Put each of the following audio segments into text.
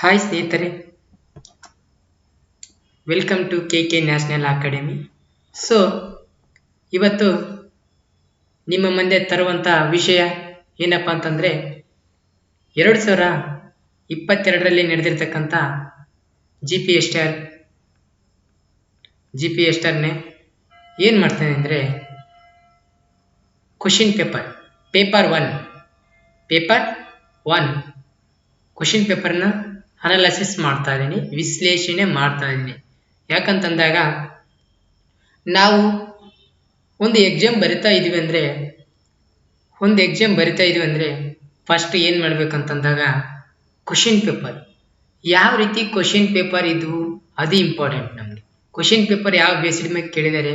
Hi ಸ್ನೇಹಿತರೆ, welcome to K national academy. So ಇವತ್ತು ನಿಮ್ಮ ಮುಂದೆ ತರುವಂಥ ವಿಷಯ ಏನಪ್ಪ ಅಂತಂದರೆ 2022ರಲ್ಲಿ ನಡೆದಿರ್ತಕ್ಕಂಥ ಜಿ ಪಿ ಎಸ್ ಟಾರ್ನೇ ಏನು ಮಾಡ್ತಾನೆ ಅಂದರೆ ಕ್ವಶನ್ ಪೇಪರ್ ಒನ್ ಕ್ವಶನ್ ಪೇಪರ್ನ ಅನಾಲಿಸಿಸ್ ಮಾಡ್ತಾ ಇದ್ದೀನಿ, ವಿಶ್ಲೇಷಣೆ ಮಾಡ್ತಾ ಇದ್ದೀನಿ. ಯಾಕಂತಂದಾಗ ನಾವು ಒಂದು ಎಕ್ಸಾಮ್ ಬರಿತಾ ಇದೀವಿ ಅಂದರೆ ಫಸ್ಟ್ ಏನು ಮಾಡ್ಬೇಕಂತಂದಾಗ ಕ್ವಶನ್ ಪೇಪರ್ ಯಾವ ರೀತಿ ಕ್ವಶನ್ ಪೇಪರ್ ಇದ್ವು ಅದು ಇಂಪಾರ್ಟೆಂಟ್. ನಮಗೆ ಕ್ವಶನ್ ಪೇಪರ್ ಯಾವ ಬೇಸಿಡ್ ಮೇಲೆ ಕೇಳಿದರೆ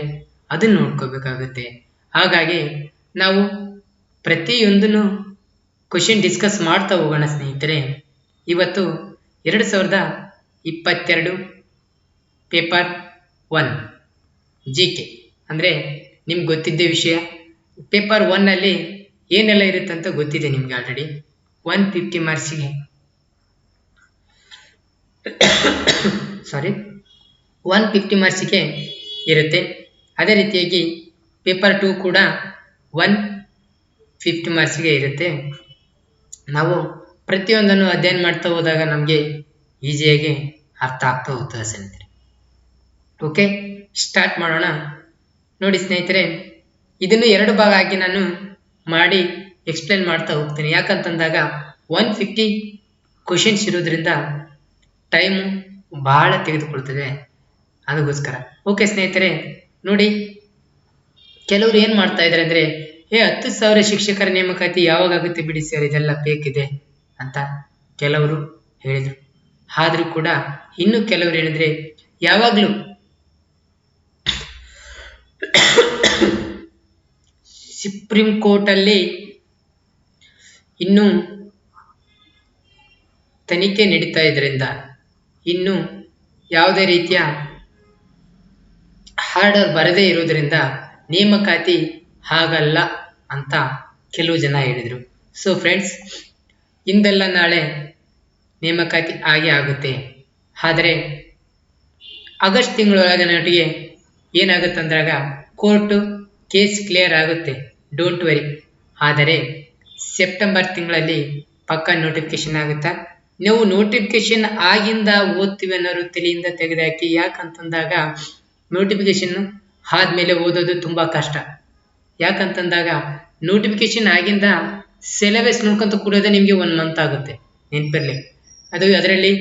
ಅದನ್ನು ನೋಡ್ಕೋಬೇಕಾಗುತ್ತೆ. ಹಾಗಾಗಿ ನಾವು ಪ್ರತಿಯೊಂದನ್ನು ಕ್ವಶನ್ ಡಿಸ್ಕಸ್ ಮಾಡ್ತಾ ಹೋಗೋಣ ಸ್ನೇಹಿತರೆ. ಇವತ್ತು 2022 ಪೇಪರ್ 1 GK ಅಂದರೆ ನಿಮ್ಗೆ ಗೊತ್ತಿದ್ದ ವಿಷಯ. ಪೇಪರ್ 1ನಲ್ಲಿ ಏನೆಲ್ಲ ಇರುತ್ತೆ ಅಂತ ಗೊತ್ತಿದೆ ನಿಮ್ಗೆ ಆಲ್ರೆಡಿ. 150 ಮಾರ್ಕ್ಸಿಗೆ 150 ಮಾರ್ಕ್ಸಿಗೆ ಇರುತ್ತೆ. ಅದೇ ರೀತಿಯಾಗಿ ಪೇಪರ್ 2 ಕೂಡ 150 ಮಾರ್ಕ್ಸಿಗೆ ಇರುತ್ತೆ. ನಾವು ಪ್ರತಿಯೊಂದನ್ನು ಅಧ್ಯಯನ ಮಾಡ್ತಾ ಹೋದಾಗ ನಮಗೆ ಈಸಿಯಾಗಿ ಅರ್ಥ ಆಗ್ತಾ ಹೋಗ್ತದೆ ಸ್ನೇಹಿತರೆ. ಓಕೆ, ಸ್ಟಾರ್ಟ್ ಮಾಡೋಣ. ನೋಡಿ ಸ್ನೇಹಿತರೆ, ಇದನ್ನು 2 ಭಾಗ ಆಗಿ ನಾನು ಮಾಡಿ ಎಕ್ಸ್ಪ್ಲೇನ್ ಮಾಡ್ತಾ ಹೋಗ್ತೀನಿ. ಯಾಕಂತಂದಾಗ 150 ಕ್ವಶನ್ಸ್ ಇರೋದ್ರಿಂದ ಟೈಮು ಬಹಳ ತೆಗೆದುಕೊಳ್ತದೆ, ಅದಕ್ಕೋಸ್ಕರ. ಓಕೆ ಸ್ನೇಹಿತರೆ, ನೋಡಿ ಕೆಲವರು ಏನು ಮಾಡ್ತಾ ಇದ್ದಾರೆ ಅಂದರೆ 10,000 ಶಿಕ್ಷಕರ ನೇಮಕಾತಿ ಯಾವಾಗ ಆಗುತ್ತೆ ಬಿಡಿ ಸರ್, ಇದೆಲ್ಲ ಫೇಕ್ ಇದೆ ಅಂತ ಕೆಲವರು ಹೇಳಿದರು. ಆದರೂ ಕೂಡ ಇನ್ನು ಕೆಲವರು ಹೇಳಿದ್ರೆ ಯಾವಾಗಲೂ ಸುಪ್ರೀಂ ಕೋರ್ಟಲ್ಲಿ ಇನ್ನೂ ತನಿಖೆ ನಡೀತಾ ಇದರಿಂದ ಇನ್ನು ಯಾವುದೇ ರೀತಿಯ ಆರ್ಡರ್ ಬರದೇ ಇರೋದ್ರಿಂದ ನೇಮಕಾತಿ ಆಗಲ್ಲ ಅಂತ ಕೆಲವು ಜನ ಹೇಳಿದರು. ಸೊ ಫ್ರೆಂಡ್ಸ್, ಇಂದೆಲ್ಲ ನಾಳೆ ನೇಮಕಾತಿ ಆಗೇ ಆಗುತ್ತೆ. ಆದರೆ ಆಗಸ್ಟ್ ತಿಂಗಳೊಳಗೆ ಏನಾಗುತ್ತಂದಾಗ ಕೋರ್ಟು ಕೇಸ್ ಕ್ಲಿಯರ್ ಆಗುತ್ತೆ, ಡೋಂಟ್ ವರಿ. ಆದರೆ ಸೆಪ್ಟೆಂಬರ್ ತಿಂಗಳಲ್ಲಿ ಪಕ್ಕಾ ನೋಟಿಫಿಕೇಶನ್ ಆಗುತ್ತಾ? ನೀವು ನೋಟಿಫಿಕೇಶನ್ ಆಗಿಂದ ಓದ್ತೀವಿ ಅನ್ನೋರು ತಲೆಯಿಂದ ತೆಗೆದುಹಾಕಿ. ಯಾಕಂತಂದಾಗ ನೋಟಿಫಿಕೇಶನ್ ಆದಮೇಲೆ ಓದೋದು ತುಂಬ ಕಷ್ಟ. ಯಾಕಂತಂದಾಗ ನೋಟಿಫಿಕೇಶನ್ ಆಗಿಂದ ಸಿಲೆಬಸ್ ನೋಡ್ಕೊಂತ ಕೂಡೋದೇ ನಿಮಗೆ 1 ಮಂತ್ ಆಗುತ್ತೆ, ನೆನಪಿರಲಿ. ಅದರಲ್ಲಿ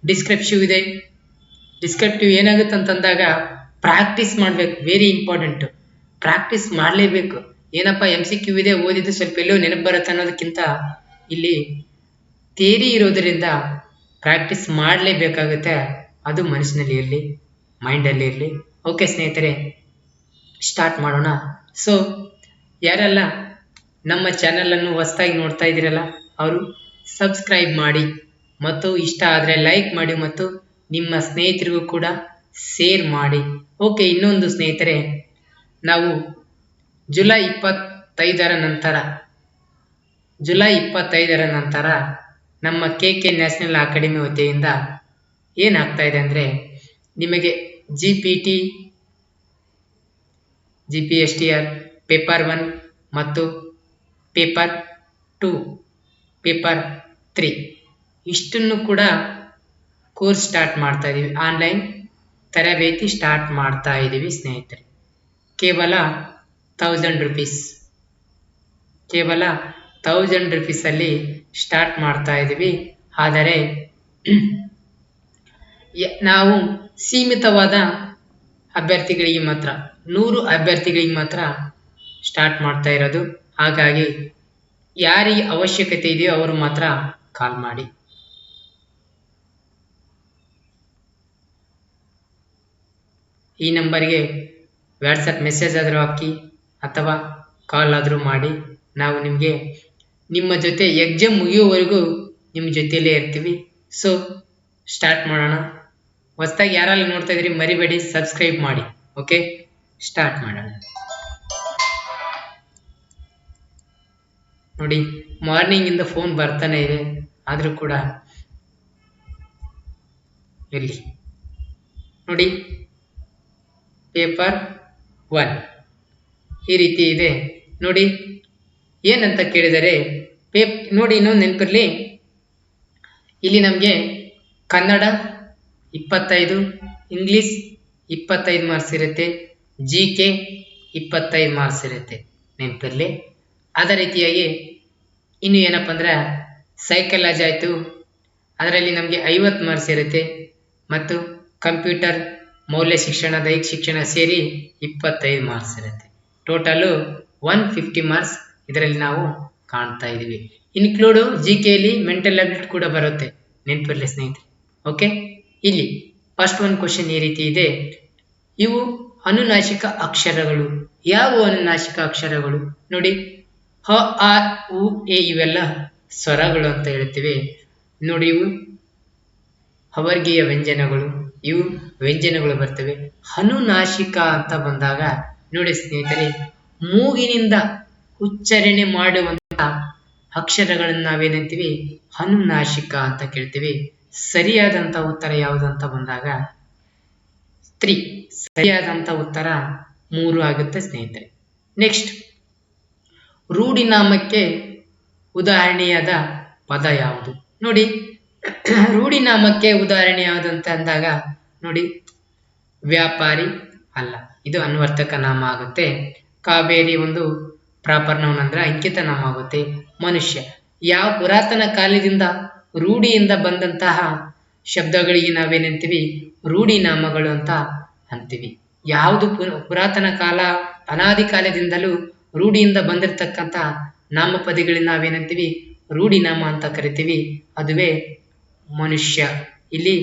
ಡಿಸ್ಕ್ರಿಪ್ಟಿವ್ ಇದೆ. ಡಿಸ್ಕ್ರಿಪ್ಟಿವ್ ಏನಾಗುತ್ತೆ ಅಂತಂದಾಗ ಪ್ರಾಕ್ಟೀಸ್ ಮಾಡಬೇಕು, ವೆರಿ ಇಂಪಾರ್ಟೆಂಟು. ಪ್ರಾಕ್ಟೀಸ್ ಮಾಡಲೇಬೇಕು. ಏನಪ್ಪ MCQ ಇದೆ, ಓದಿದ್ದು ಸ್ವಲ್ಪ ಎಲ್ಲೋ ನೆನಪು ಬರುತ್ತೆ ಅನ್ನೋದಕ್ಕಿಂತ ಇಲ್ಲಿ ಥಿಯರಿ ಇರೋದರಿಂದ ಪ್ರಾಕ್ಟೀಸ್ ಮಾಡಲೇಬೇಕಾಗುತ್ತೆ. ಅದು ಮನಸ್ಸಿನಲ್ಲಿ ಇರಲಿ, ಮೈಂಡಲ್ಲಿ ಇರಲಿ. ಓಕೆ ಸ್ನೇಹಿತರೆ, ಸ್ಟಾರ್ಟ್ ಮಾಡೋಣ. ಸೊ ಯಾರೆಲ್ಲ ನಮ್ಮ ಚಾನಲನ್ನು ಹೊಸದಾಗಿ ನೋಡ್ತಾ ಇದ್ದೀರಲ್ಲ, ಅವರು ಸಬ್ಸ್ಕ್ರೈಬ್ ಮಾಡಿ ಮತ್ತು ಇಷ್ಟ ಆದರೆ ಲೈಕ್ ಮಾಡಿ ಮತ್ತು ನಿಮ್ಮ ಸ್ನೇಹಿತರಿಗೂ ಕೂಡ ಶೇರ್ ಮಾಡಿ. ಓಕೆ, ಇನ್ನೊಂದು ಸ್ನೇಹಿತರೆ, ನಾವು ಜುಲೈ 25ರ ನಂತರ ನಮ್ಮ ಕೆ ನ್ಯಾಷನಲ್ ಅಕಾಡೆಮಿ ವತಿಯಿಂದ ಏನಾಗ್ತಾ ಇದೆ ಅಂದರೆ ನಿಮಗೆ GPSTR ಪೇಪರ್ 1 ಮತ್ತು ಪೇಪರ್ 2 ಪೇಪರ್ 3 ಇಷ್ಟನ್ನು ಕೂಡ ಕೋರ್ಸ್ ಸ್ಟಾರ್ಟ್ ಮಾಡ್ತಾ ಇದ್ದೀವಿ. ಆನ್ಲೈನ್ ತರಬೇತಿ ಸ್ಟಾರ್ಟ್ ಮಾಡ್ತಾ ಇದ್ದೀವಿ ಸ್ನೇಹಿತರೆ. ಕೇವಲ 1000 ರೂಪೀಸ್, ಕೇವಲ 1000 ರೂಪೀಸಲ್ಲಿ ಸ್ಟಾರ್ಟ್ ಮಾಡ್ತಾ ಇದ್ದೀವಿ. ಆದರೆ ನಾವು ಸೀಮಿತವಾದ ಅಭ್ಯರ್ಥಿಗಳಿಗೆ ಮಾತ್ರ, 100 ಅಭ್ಯರ್ಥಿಗಳಿಗೆ ಮಾತ್ರ ಸ್ಟಾರ್ಟ್ ಮಾಡ್ತಾ ಇರೋದು. ಹಾಗಾಗಿ ಯಾರಿಗೆ ಅವಶ್ಯಕತೆ ಇದೆಯೋ ಅವರು ಮಾತ್ರ ಕಾಲ್ ಮಾಡಿ. ಈ ನಂಬರ್ಗೆ ವಾಟ್ಸಪ್ ಮೆಸೇಜ್ ಆದರೂ ಹಾಕಿ ಅಥವಾ ಕಾಲ್ ಆದರೂ ಮಾಡಿ. ನಾವು ನಿಮ್ಮ ಜೊತೆ ಎಕ್ಸಾಮ್ ಮುಗಿಯೋವರೆಗೂ ನಿಮ್ಮ ಜೊತೆಯಲ್ಲೇ ಇರ್ತೀವಿ. ಸೊ ಸ್ಟಾರ್ಟ್ ಮಾಡೋಣ. ಹೊಸದಾಗಿ ಯಾರೆಲ್ಲ ನೋಡ್ತಾ ಇದ್ದೀರಿ ಮರಿಬೇಡಿ, ಸಬ್ಸ್ಕ್ರೈಬ್ ಮಾಡಿ. ಓಕೆ, ಸ್ಟಾರ್ಟ್ ಮಾಡೋಣ. ನೋಡಿ, ಮಾರ್ನಿಂಗಿಂದ ಫೋನ್ ಬರ್ತಾನೆ ಇದೆ, ಆದರೂ ಕೂಡ ಇಲ್ಲಿ ನೋಡಿ ಪೇಪರ್ 1 ಈ ರೀತಿ ಇದೆ ನೋಡಿ. ಏನಂತ ಕೇಳಿದರೆ ನೋಡಿ ಇನ್ನೊಂದು ನೆನಪಿರಲಿ, ಇಲ್ಲಿ ನಮಗೆ ಕನ್ನಡ 25, ಇಂಗ್ಲಿಷ್ 25 ಮಾರ್ಕ್ಸ್ ಇರುತ್ತೆ, GK 25 ಮಾರ್ಕ್ಸ್ ಇರುತ್ತೆ ನೆನಪಿರಲಿ. ಅದೇ ರೀತಿಯಾಗಿ ಇನ್ನು ಏನಪ್ಪ ಅಂದ್ರೆ ಸೈಕಾಲಜಿ ಆಯಿತು, ಅದರಲ್ಲಿ ನಮಗೆ 50 ಮಾರ್ಕ್ಸ್ ಇರುತ್ತೆ, ಮತ್ತು ಕಂಪ್ಯೂಟರ್, ಮೌಲ್ಯ ಶಿಕ್ಷಣ, ದೈಹಿಕ ಶಿಕ್ಷಣ ಸೇರಿ 25 ಮಾರ್ಕ್ಸ್ ಇರುತ್ತೆ. ಟೋಟಲು 150 ಮಾರ್ಕ್ಸ್ ಇದರಲ್ಲಿ ನಾವು ಕಾಣ್ತಾ ಇದ್ದೀವಿ. ಇನ್ಕ್ಲೂಡ್ GKಯಲ್ಲಿ ಮೆಂಟಲ್ ಅಬಿಲಿಟಿ ಕೂಡ ಬರುತ್ತೆ ನೆನಪಿರಲಿ ಸ್ನೇಹಿತರೆ. ಓಕೆ, ಇಲ್ಲಿ ಫಸ್ಟ್ ಒಂದು ಕ್ವಶನ್ ಈ ರೀತಿ ಇದೆ, ಇವು ಅನುನಾಸಿಕ ಅಕ್ಷರಗಳು. ಯಾವ ಅನುನಾಸಿಕ ಅಕ್ಷರಗಳು ನೋಡಿ, ಹ, ಆ, ಉ, ಎ ಇವೆಲ್ಲ ಸ್ವರಗಳು ಅಂತ ಹೇಳ್ತೀವಿ ನೋಡಿ. ಇವು ಅವರ್ಗೀಯ ವ್ಯಂಜನಗಳು, ಇವು ವ್ಯಂಜನಗಳು ಬರ್ತವೆ. ಅನುನಾಸಿಕ ಅಂತ ಬಂದಾಗ ನೋಡಿ ಸ್ನೇಹಿತರೆ, ಮೂಗಿನಿಂದ ಉಚ್ಚಾರಣೆ ಮಾಡುವಂತ ಅಕ್ಷರಗಳನ್ನು ನಾವೇನಂತೀವಿ ಅನುನಾಸಿಕ ಅಂತ ಕೇಳ್ತೀವಿ. ಸರಿಯಾದಂತ ಉತ್ತರ ಯಾವುದು ಅಂತ ಬಂದಾಗ 3, ಸರಿಯಾದಂತ ಉತ್ತರ 3 ಆಗುತ್ತೆ ಸ್ನೇಹಿತರೆ. ನೆಕ್ಸ್ಟ್, ರೂಢಿನಾಮಕ್ಕೆ ಉದಾಹರಣೆಯಾದ ಪದ ಯಾವುದು ನೋಡಿ. ರೂಢಿನಾಮಕ್ಕೆ ಉದಾಹರಣೆ ಯಾವುದು ಅಂತ ಅಂದಾಗ ನೋಡಿ, ವ್ಯಾಪಾರಿ ಅಲ್ಲ, ಇದು ಅನ್ವರ್ಥಕ ನಾಮ ಆಗುತ್ತೆ. ಕಾವೇರಿ ಒಂದು ಪ್ರಾಪರ್ ನೌನ್ ಅಂದ್ರೆ ಅಂಕಿತ ನಾಮ ಆಗುತ್ತೆ. ಮನುಷ್ಯ, ಯಾವ ಪುರಾತನ ಕಾಲದಿಂದ ರೂಢಿಯಿಂದ ಬಂದಂತಹ ಶಬ್ದಗಳಿಗೆ ನಾವೇನಂತೀವಿ ರೂಢಿನಾಮಗಳು ಅಂತ ಅಂತೀವಿ. ಯಾವುದು ಪುರಾತನ ಕಾಲ ಅನಾದಿ ಕಾಲದಿಂದಲೂ ರೂಢಿಯಿಂದ ಬಂದಿರತಕ್ಕಂಥ ನಾಮಪದಿಗಳನ್ನ ನಾವೇನಂತೀವಿ ರೂಢಿನಾಮ ಅಂತ ಕರಿತೀವಿ, ಅದುವೇ ಮನುಷ್ಯ. ಇಲ್ಲಿ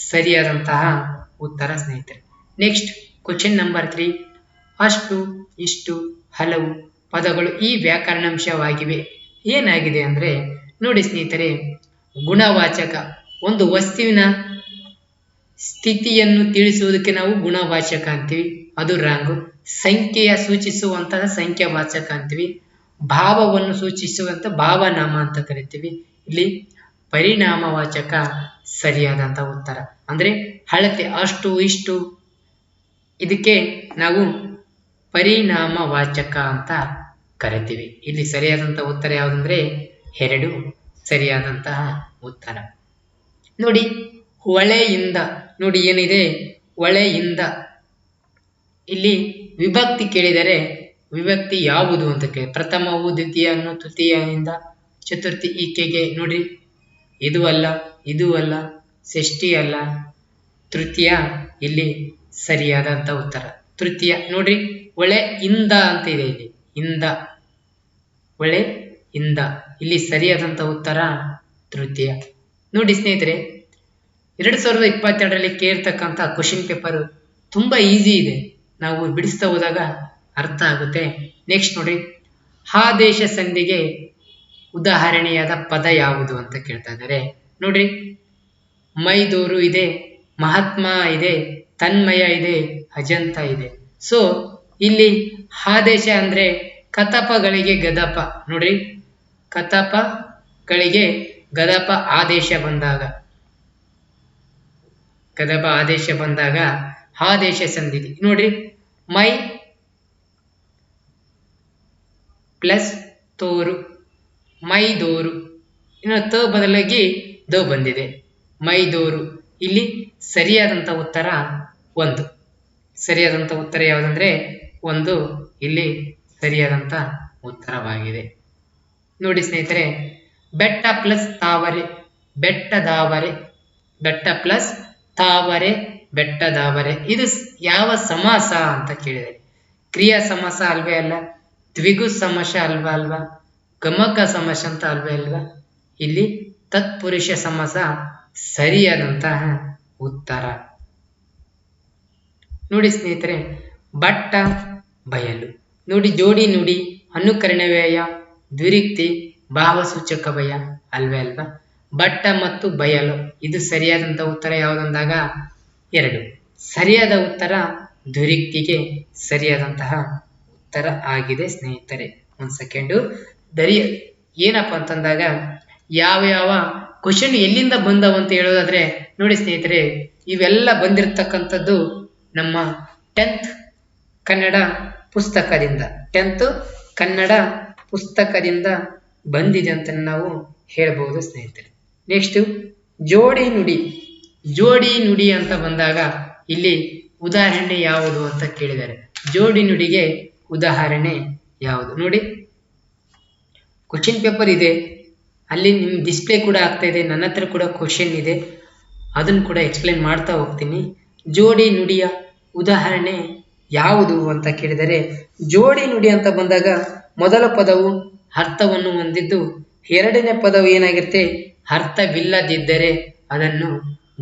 ಸರಿಯಾದಂತಹ ಉತ್ತರ ಸ್ನೇಹಿತರೆ. ನೆಕ್ಸ್ಟ್ ಕ್ವಶನ್ ನಂಬರ್ 3, ಅಷ್ಟು, ಇಷ್ಟು, ಹಲವು ಪದಗಳು ಈ ವ್ಯಾಕರಣಾಂಶವಾಗಿವೆ. ಏನಾಗಿದೆ ಅಂದ್ರೆ ನೋಡಿ ಸ್ನೇಹಿತರೆ, ಗುಣವಾಚಕ, ಒಂದು ವಸ್ತುವಿನ ಸ್ಥಿತಿಯನ್ನು ತಿಳಿಸುವುದಕ್ಕೆ ನಾವು ಗುಣವಾಚಕ ಅಂತೀವಿ, ಅದು ರಾಂಗು. ಸಂಖ್ಯೆಯ ಸೂಚಿಸುವಂತಹ ಸಂಖ್ಯಾವಾಚಕ ಅಂತೀವಿ. ಭಾವವನ್ನು ಸೂಚಿಸುವಂತ ಭಾವನಾಮ ಅಂತ ಕರಿತೀವಿ. ಇಲ್ಲಿ ಪರಿಣಾಮವಾಚಕ ಸರಿಯಾದಂತ ಉತ್ತರ. ಅಂದ್ರೆ ಅಳತೆ, ಅಷ್ಟು, ಇಷ್ಟು, ಇದಕ್ಕೆ ನಾವು ಪರಿಣಾಮವಾಚಕ ಅಂತ ಕರಿತೀವಿ. ಇಲ್ಲಿ ಸರಿಯಾದಂತ ಉತ್ತರ ಯಾವುದಂದ್ರೆ 2 ಸರಿಯಾದಂತಹ ಉತ್ತರ. ನೋಡಿ ಹೊಳೆಯಿಂದ, ನೋಡಿ ಏನಿದೆ ಹೊಳೆಯಿಂದ, ಇಲ್ಲಿ ವಿಭಕ್ತಿ ಕೇಳಿದರೆ ವಿಭಕ್ತಿ ಯಾವುದು ಅಂತ ಕೇಳಿ, ಪ್ರಥಮವು, ದ್ವಿತೀಯ, ತೃತೀಯದಿಂದ ಚತುರ್ಥಿ ಈಕೆಗೆ ನೋಡಿ, ಇದು ಅಲ್ಲ, ಇದು ಅಲ್ಲ, ಷಷ್ಠಿ ಅಲ್ಲ, ತೃತೀಯ ಇಲ್ಲಿ ಸರಿಯಾದಂತ ಉತ್ತರ ತೃತೀಯ. ನೋಡ್ರಿ ಹೊಳೆ ಇಂದ ಅಂತ ಇದೆ, ಇಲ್ಲಿ ಇಂದ, ಹೊಳೆ ಇಂದ, ಇಲ್ಲಿ ಸರಿಯಾದಂತ ಉತ್ತರ ತೃತೀಯ. ನೋಡಿ ಸ್ನೇಹಿತರೆ, 2022ರಲ್ಲಿ ಕೇಳ್ತಕ್ಕಂಥ ಕ್ವಶನ್ ಪೇಪರ್ ತುಂಬಾ ಈಸಿ ಇದೆ, ನಾವು ಬಿಡಿಸ್ತಾ ಹೋದಾಗ ಅರ್ಥ ಆಗುತ್ತೆ. ನೆಕ್ಸ್ಟ್ ನೋಡಿ, ಆದೇಶ ಸಂಧಿಗೆ ಉದಾಹರಣೆಯಾದ ಪದ ಯಾವುದು ಅಂತ ಕೇಳ್ತಾ ಇದ್ದಾರೆ. ನೋಡ್ರಿ, ಮೈದೂರು ಇದೆ, ಮಹಾತ್ಮ ಇದೆ, ತನ್ಮಯ ಇದೆ, ಅಜಂತ ಇದೆ. ಸೊ ಇಲ್ಲಿ ಆದೇಶ ಅಂದ್ರೆ ಕತಪಗಳಿಗೆ ಗದಪ. ನೋಡ್ರಿ, ಕತಪಗಳಿಗೆ ಗದಪ ಆದೇಶ ಬಂದಾಗ, ಗದಪ ಆದೇಶ ಬಂದಾಗ ಆದೇಶ ಸಂಧಿ. ನೋಡ್ರಿ, ಮೈ ಪ್ಲಸ್ ತೋರು, ಮೈದೋರು, ಇನ್ನು ತ ಬದಲಾಗಿ ದ ಬಂದಿದೆ, ಮೈದೋರು. ಇಲ್ಲಿ ಸರಿಯಾದಂತ ಉತ್ತರ 1. ಸರಿಯಾದಂತ ಉತ್ತರ ಯಾವುದಂದ್ರೆ 1 ಇಲ್ಲಿ ಸರಿಯಾದಂತ ಉತ್ತರವಾಗಿದೆ. ನೋಡಿ ಸ್ನೇಹಿತರೆ, ಬೆಟ್ಟ ಪ್ಲಸ್ ತಾವರೆ, ಬೆಟ್ಟದಾವರೆ, ಬೆಟ್ಟ ಪ್ಲಸ್ ತಾವರೆ, ಬೆಟ್ಟದಾವರೆ, ಇದು ಯಾವ ಸಮಾಸ ಅಂತ ಕೇಳಿದೆ. ಕ್ರಿಯಾ ಸಮಾಸ ಅಲ್ವೇ ಅಲ್ಲ, ದ್ವಿಗು ಸಮಾಸ ಅಲ್ವಾ, ಗಮಕ ಸಮಾಸ ಅಂತ ಅಲ್ವೇ ಅಲ್ವಾ. ಇಲ್ಲಿ ತತ್ಪುರುಷ ಸಮಾಸ ಸರಿಯಾದಂತಹ ಉತ್ತರ. ನೋಡಿ ಸ್ನೇಹಿತರೆ, ಬಟ್ಟ ಬಯಲು, ನೋಡಿ ಜೋಡಿ ನುಡಿ, ಅನುಕರಣ ವ್ಯಯ, ದ್ವಿರಿಕ್ತಿ, ಭಾವಸೂಚಕ ಭಯ ಅಲ್ವೇ ಅಲ್ವಾ. ಬಟ್ಟ ಮತ್ತು ಬಯಲು, ಇದು ಸರಿಯಾದಂತ ಉತ್ತರ ಯಾವುದಂದಾಗ 2. ಸರಿಯಾದ ಉತ್ತರ ದ್ವಿರಿಕ್ತಿಗೆ ಸರಿಯಾದಂತಹ ಉತ್ತರ ಆಗಿದೆ ಸ್ನೇಹಿತರೆ. ಒಂದು ಸೆಕೆಂಡು, ಏನಪ್ಪ ಅಂತಂದಾಗ ಯಾವ ಕ್ವಶನ್ ಎಲ್ಲಿಂದ ಬಂದವು ಅಂತ ಹೇಳೋದಾದ್ರೆ ನೋಡಿ ಸ್ನೇಹಿತರೆ, ಇವೆಲ್ಲ ಬಂದಿರತಕ್ಕಂಥದ್ದು ನಮ್ಮ 10th ಕನ್ನಡ ಪುಸ್ತಕದಿಂದ 10th ಕನ್ನಡ ಪುಸ್ತಕದಿಂದ ಬಂದಿದೆ ಅಂತ ನಾವು ಹೇಳ್ಬೋದು ಸ್ನೇಹಿತರೆ. ನೆಕ್ಸ್ಟ್ ಜೋಡಿ ನುಡಿ. ಜೋಡಿ ನುಡಿ ಅಂತ ಬಂದಾಗ ಇಲ್ಲಿ ಉದಾಹರಣೆ ಯಾವುದು ಅಂತ ಕೇಳಿದ್ದಾರೆ. ಜೋಡಿ ನುಡಿಗೆ ಉದಾಹರಣೆ ಯಾವುದು ನೋಡಿ. ಕ್ವಶನ್ ಪೇಪರ್ ಇದೆ, ಅಲ್ಲಿ ನಿಮ್ಗೆ ಡಿಸ್ಪ್ಲೇ ಕೂಡ ಆಗ್ತಾ ಇದೆ, ನನ್ನ ಹತ್ರ ಕೂಡ ಕ್ವಶನ್ ಇದೆ, ಅದನ್ನು ಕೂಡ ಎಕ್ಸ್ಪ್ಲೇನ್ ಮಾಡ್ತಾ ಹೋಗ್ತೀನಿ. ಜೋಡಿ ನುಡಿಯ ಉದಾಹರಣೆ ಯಾವುದು ಅಂತ ಕೇಳಿದರೆ, ಜೋಡಿ ನುಡಿ ಅಂತ ಬಂದಾಗ ಮೊದಲ ಪದವು ಅರ್ಥವನ್ನು ಹೊಂದಿದ್ದು ಎರಡನೇ ಪದವು ಏನಾಗಿರುತ್ತೆ ಅರ್ಥವಿಲ್ಲದಿದ್ದರೆ ಅದನ್ನು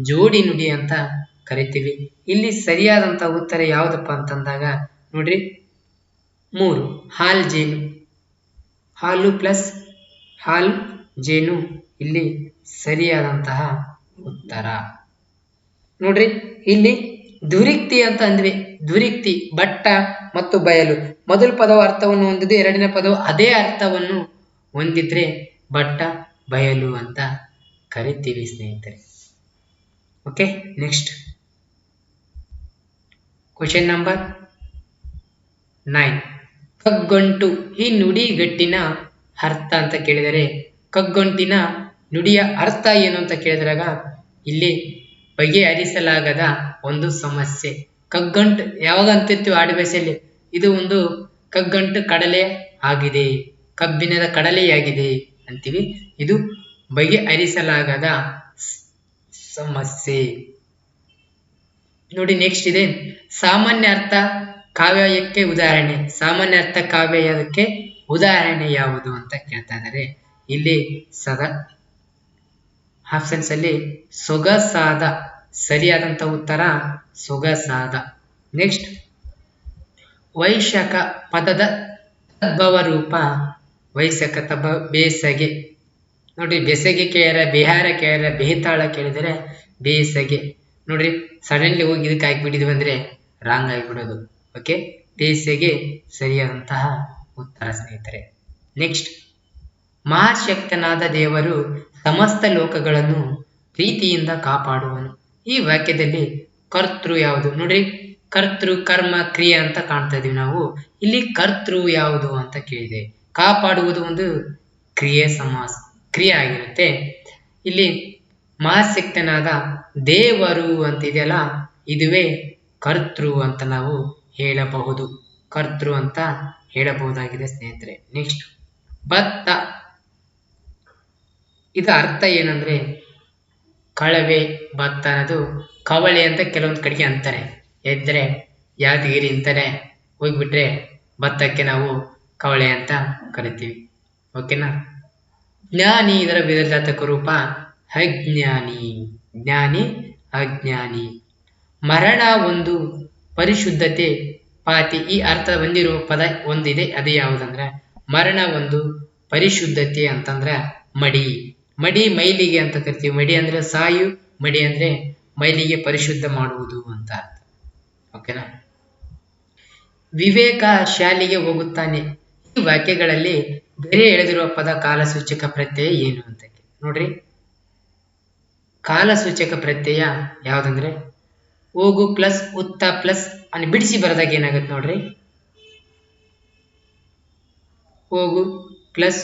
ಜೋಡಿ ನುಡಿ ಅಂತ ಕರಿತೀವಿ. ಇಲ್ಲಿ ಸರಿಯಾದಂತ ಉತ್ತರ ಯಾವುದಪ್ಪ ಅಂತಂದಾಗ ನೋಡ್ರಿ 3 ಹಾಲ್ ಜೇನು. ಹಾಲು ಪ್ಲಸ್ ಹಾಲ್ ಜೇನು ಇಲ್ಲಿ ಸರಿಯಾದಂತಹ ಉತ್ತರ. ನೋಡ್ರಿ ಇಲ್ಲಿ ದುರಿಕ್ತಿ ಅಂತ ಅಂದ್ವಿ. ದುರಿಕ್ತಿ ಬಟ್ಟ ಮತ್ತು ಬಯಲು. ಮೊದಲ ಪದವು ಅರ್ಥವನ್ನು ಹೊಂದಿದ್ದು ಎರಡನೇ ಪದವು ಅದೇ ಅರ್ಥವನ್ನು ಹೊಂದಿದ್ರೆ ಬಟ್ಟ ಬಯಲು ಅಂತ ಕರಿತೀವಿ ಸ್ನೇಹಿತರೆ. Okay, next question number 9. ಕಗ್ಗಂಟು. ಈ ನುಡಿಗಟ್ಟಿನ ಅರ್ಥ ಅಂತ ಕೇಳಿದರೆ, ಕಗ್ಗಂಟಿನ ನುಡಿಯ ಅರ್ಥ ಏನು ಅಂತ ಕೇಳಿದಾಗ ಇಲ್ಲಿ ಬಗೆಹರಿಸಲಾಗದ ಒಂದು ಸಮಸ್ಯೆ. ಕಗ್ಗಂಟು ಯಾವಾಗ ಅಂತಿರ್ತೀವಿ ಆಡುಭಾಷೆಯಲ್ಲಿ, ಇದು ಒಂದು ಕಗ್ಗಂಟು ಕಡಲೆ ಆಗಿದೆ, ಕಬ್ಬಿಣದ ಕಡಲೆಯಾಗಿದೆ ಅಂತೀವಿ. ಇದು ಬಗೆಹರಿಸಲಾಗದ ಸಮಸ್ಯೆ. ನೋಡಿ ನೆಕ್ಸ್ಟ್ ಇದೆ ಸಾಮಾನ್ಯ ಅರ್ಥ ಕಾವ್ಯಕ್ಕೆ ಉದಾಹರಣೆ. ಸಾಮಾನ್ಯ ಅರ್ಥ ಕಾವ್ಯಕ್ಕೆ ಉದಾಹರಣೆ ಯಾವುದು ಅಂತ ಕೇಳ್ತಾ ಇದ್ದಾರೆ. ಇಲ್ಲಿ ಆಪ್ಷನ್ಸ್ ಅಲ್ಲಿ ಸೊಗಸಾದ, ಸರಿಯಾದಂತ ಉತ್ತರ ಸೊಗಸಾದ. ನೆಕ್ಸ್ಟ್ ವೈಶಾಖ ಪದದ ತದ್ಭವ ರೂಪ ವೈಶಾಖ ತಬ್ಬ ಬೇಸಗೆ. ನೋಡ್ರಿ ಬೆಸಗೆ ಕೇಳ್ಯಾರ, ಬಿಹಾರ ಕೇಳ್ಯಾರ, ಬೇತಾಳ ಕೇಳಿದರೆ ಬೇಸಗೆ. ನೋಡ್ರಿ ಸಡನ್ಲಿ ಹೋಗಿ ಇದಕ್ಕೆ ಹಾಕಿಬಿಟ್ಟಿದ್ವಿ ಅಂದ್ರೆ ರಾಂಗ್ ಆಗಿಬಿಡೋದು. ಓಕೆ, ಬೇಸಗೆ ಸರಿಯಾದಂತಹ ಉತ್ತರ ಸ್ನೇಹಿತರೆ. ನೆಕ್ಸ್ಟ್ ಮಹಾಶಕ್ತನಾದ ದೇವರು ಸಮಸ್ತ ಲೋಕಗಳನ್ನು ಪ್ರೀತಿಯಿಂದ ಕಾಪಾಡುವನು. ಈ ವಾಕ್ಯದಲ್ಲಿ ಕರ್ತೃ ಯಾವುದು? ನೋಡ್ರಿ ಕರ್ತೃ ಕರ್ಮ ಕ್ರಿಯೆ ಅಂತ ಕಾಣ್ತಾ ಇದೀವಿ ನಾವು. ಇಲ್ಲಿ ಕರ್ತೃ ಯಾವುದು ಅಂತ ಕೇಳಿದೆ. ಕಾಪಾಡುವುದು ಒಂದು ಕ್ರಿಯೆ ಆಗಿರುತ್ತೆ. ಇಲ್ಲಿ ಮಹಾಶಕ್ತನಾದ ದೇವರು ಅಂತಿದೆಯಲ್ಲ, ಇದುವೇ ಕರ್ತೃ ಅಂತ ನಾವು ಹೇಳಬಹುದು. ಕರ್ತೃ ಅಂತ ಹೇಳಬಹುದಾಗಿದೆ ಸ್ನೇಹಿತರೆ. ನೆಕ್ಸ್ಟ್ ಭತ್ತ. ಇದು ಅರ್ಥ ಏನಂದ್ರೆ ಕಳವೆ ಭತ್ತ ಅನ್ನೋದು ಕವಳೆ ಅಂತ ಕೆಲವೊಂದು ಕಡೆಗೆ ಅಂತಾರೆ. ಎದ್ರೆ ಯಾದಗಿರಿ ಅಂತಾರೆ, ಹೋಗ್ಬಿಟ್ರೆ ಭತ್ತಕ್ಕೆ ನಾವು ಕವಳೆ ಅಂತ ಕರಿತೀವಿ. ಓಕೆನಾ. ಜ್ಞಾನಿ ಇದರ ವಿರೋಧಾರ್ಥಕ ರೂಪ ಅಜ್ಞಾನಿ. ಜ್ಞಾನಿ ಅಜ್ಞಾನಿ. ಮರಣ ಒಂದು ಪರಿಶುದ್ಧತೆ ಪಾತಿ. ಈ ಅರ್ಥ ಹೊಂದಿರುವ ಪದ ಒಂದಿದೆ, ಅದು ಯಾವುದಂದ್ರೆ ಮರಣ ಒಂದು ಪರಿಶುದ್ಧತೆ ಅಂತಂದ್ರೆ ಮಡಿ. ಮಡಿ ಮೈಲಿಗೆ ಅಂತ ಕರಿತೀವಿ. ಮಡಿ ಅಂದ್ರೆ ಸಾಯು, ಮಡಿ ಅಂದ್ರೆ ಮೈಲಿಗೆ ಪರಿಶುದ್ಧ ಮಾಡುವುದು ಅಂತ ಅರ್ಥ. ಓಕೆನಾ. ವಿವೇಕ ಶಾಲೆಗೆ ಹೋಗುತ್ತಾನೆ. ಈ ವಾಕ್ಯಗಳಲ್ಲಿ ಬೇರೆ ಎಳೆದಿರುವ ಪದ ಕಾಲಸೂಚಕ ಪ್ರತ್ಯಯ ಏನು ಅಂತ ನೋಡ್ರಿ. ಕಾಲಸೂಚಕ ಪ್ರತ್ಯಯ ಯಾವ್ದಂದ್ರೆ ಹೋಗು ಪ್ಲಸ್ ಉತ್ತ ಪ್ಲಸ್ ಅನ್ನು ಬಿಡಿಸಿ ಬರದಾಗ ಏನಾಗುತ್ತೆ ನೋಡ್ರಿ. ಹೋಗು ಪ್ಲಸ್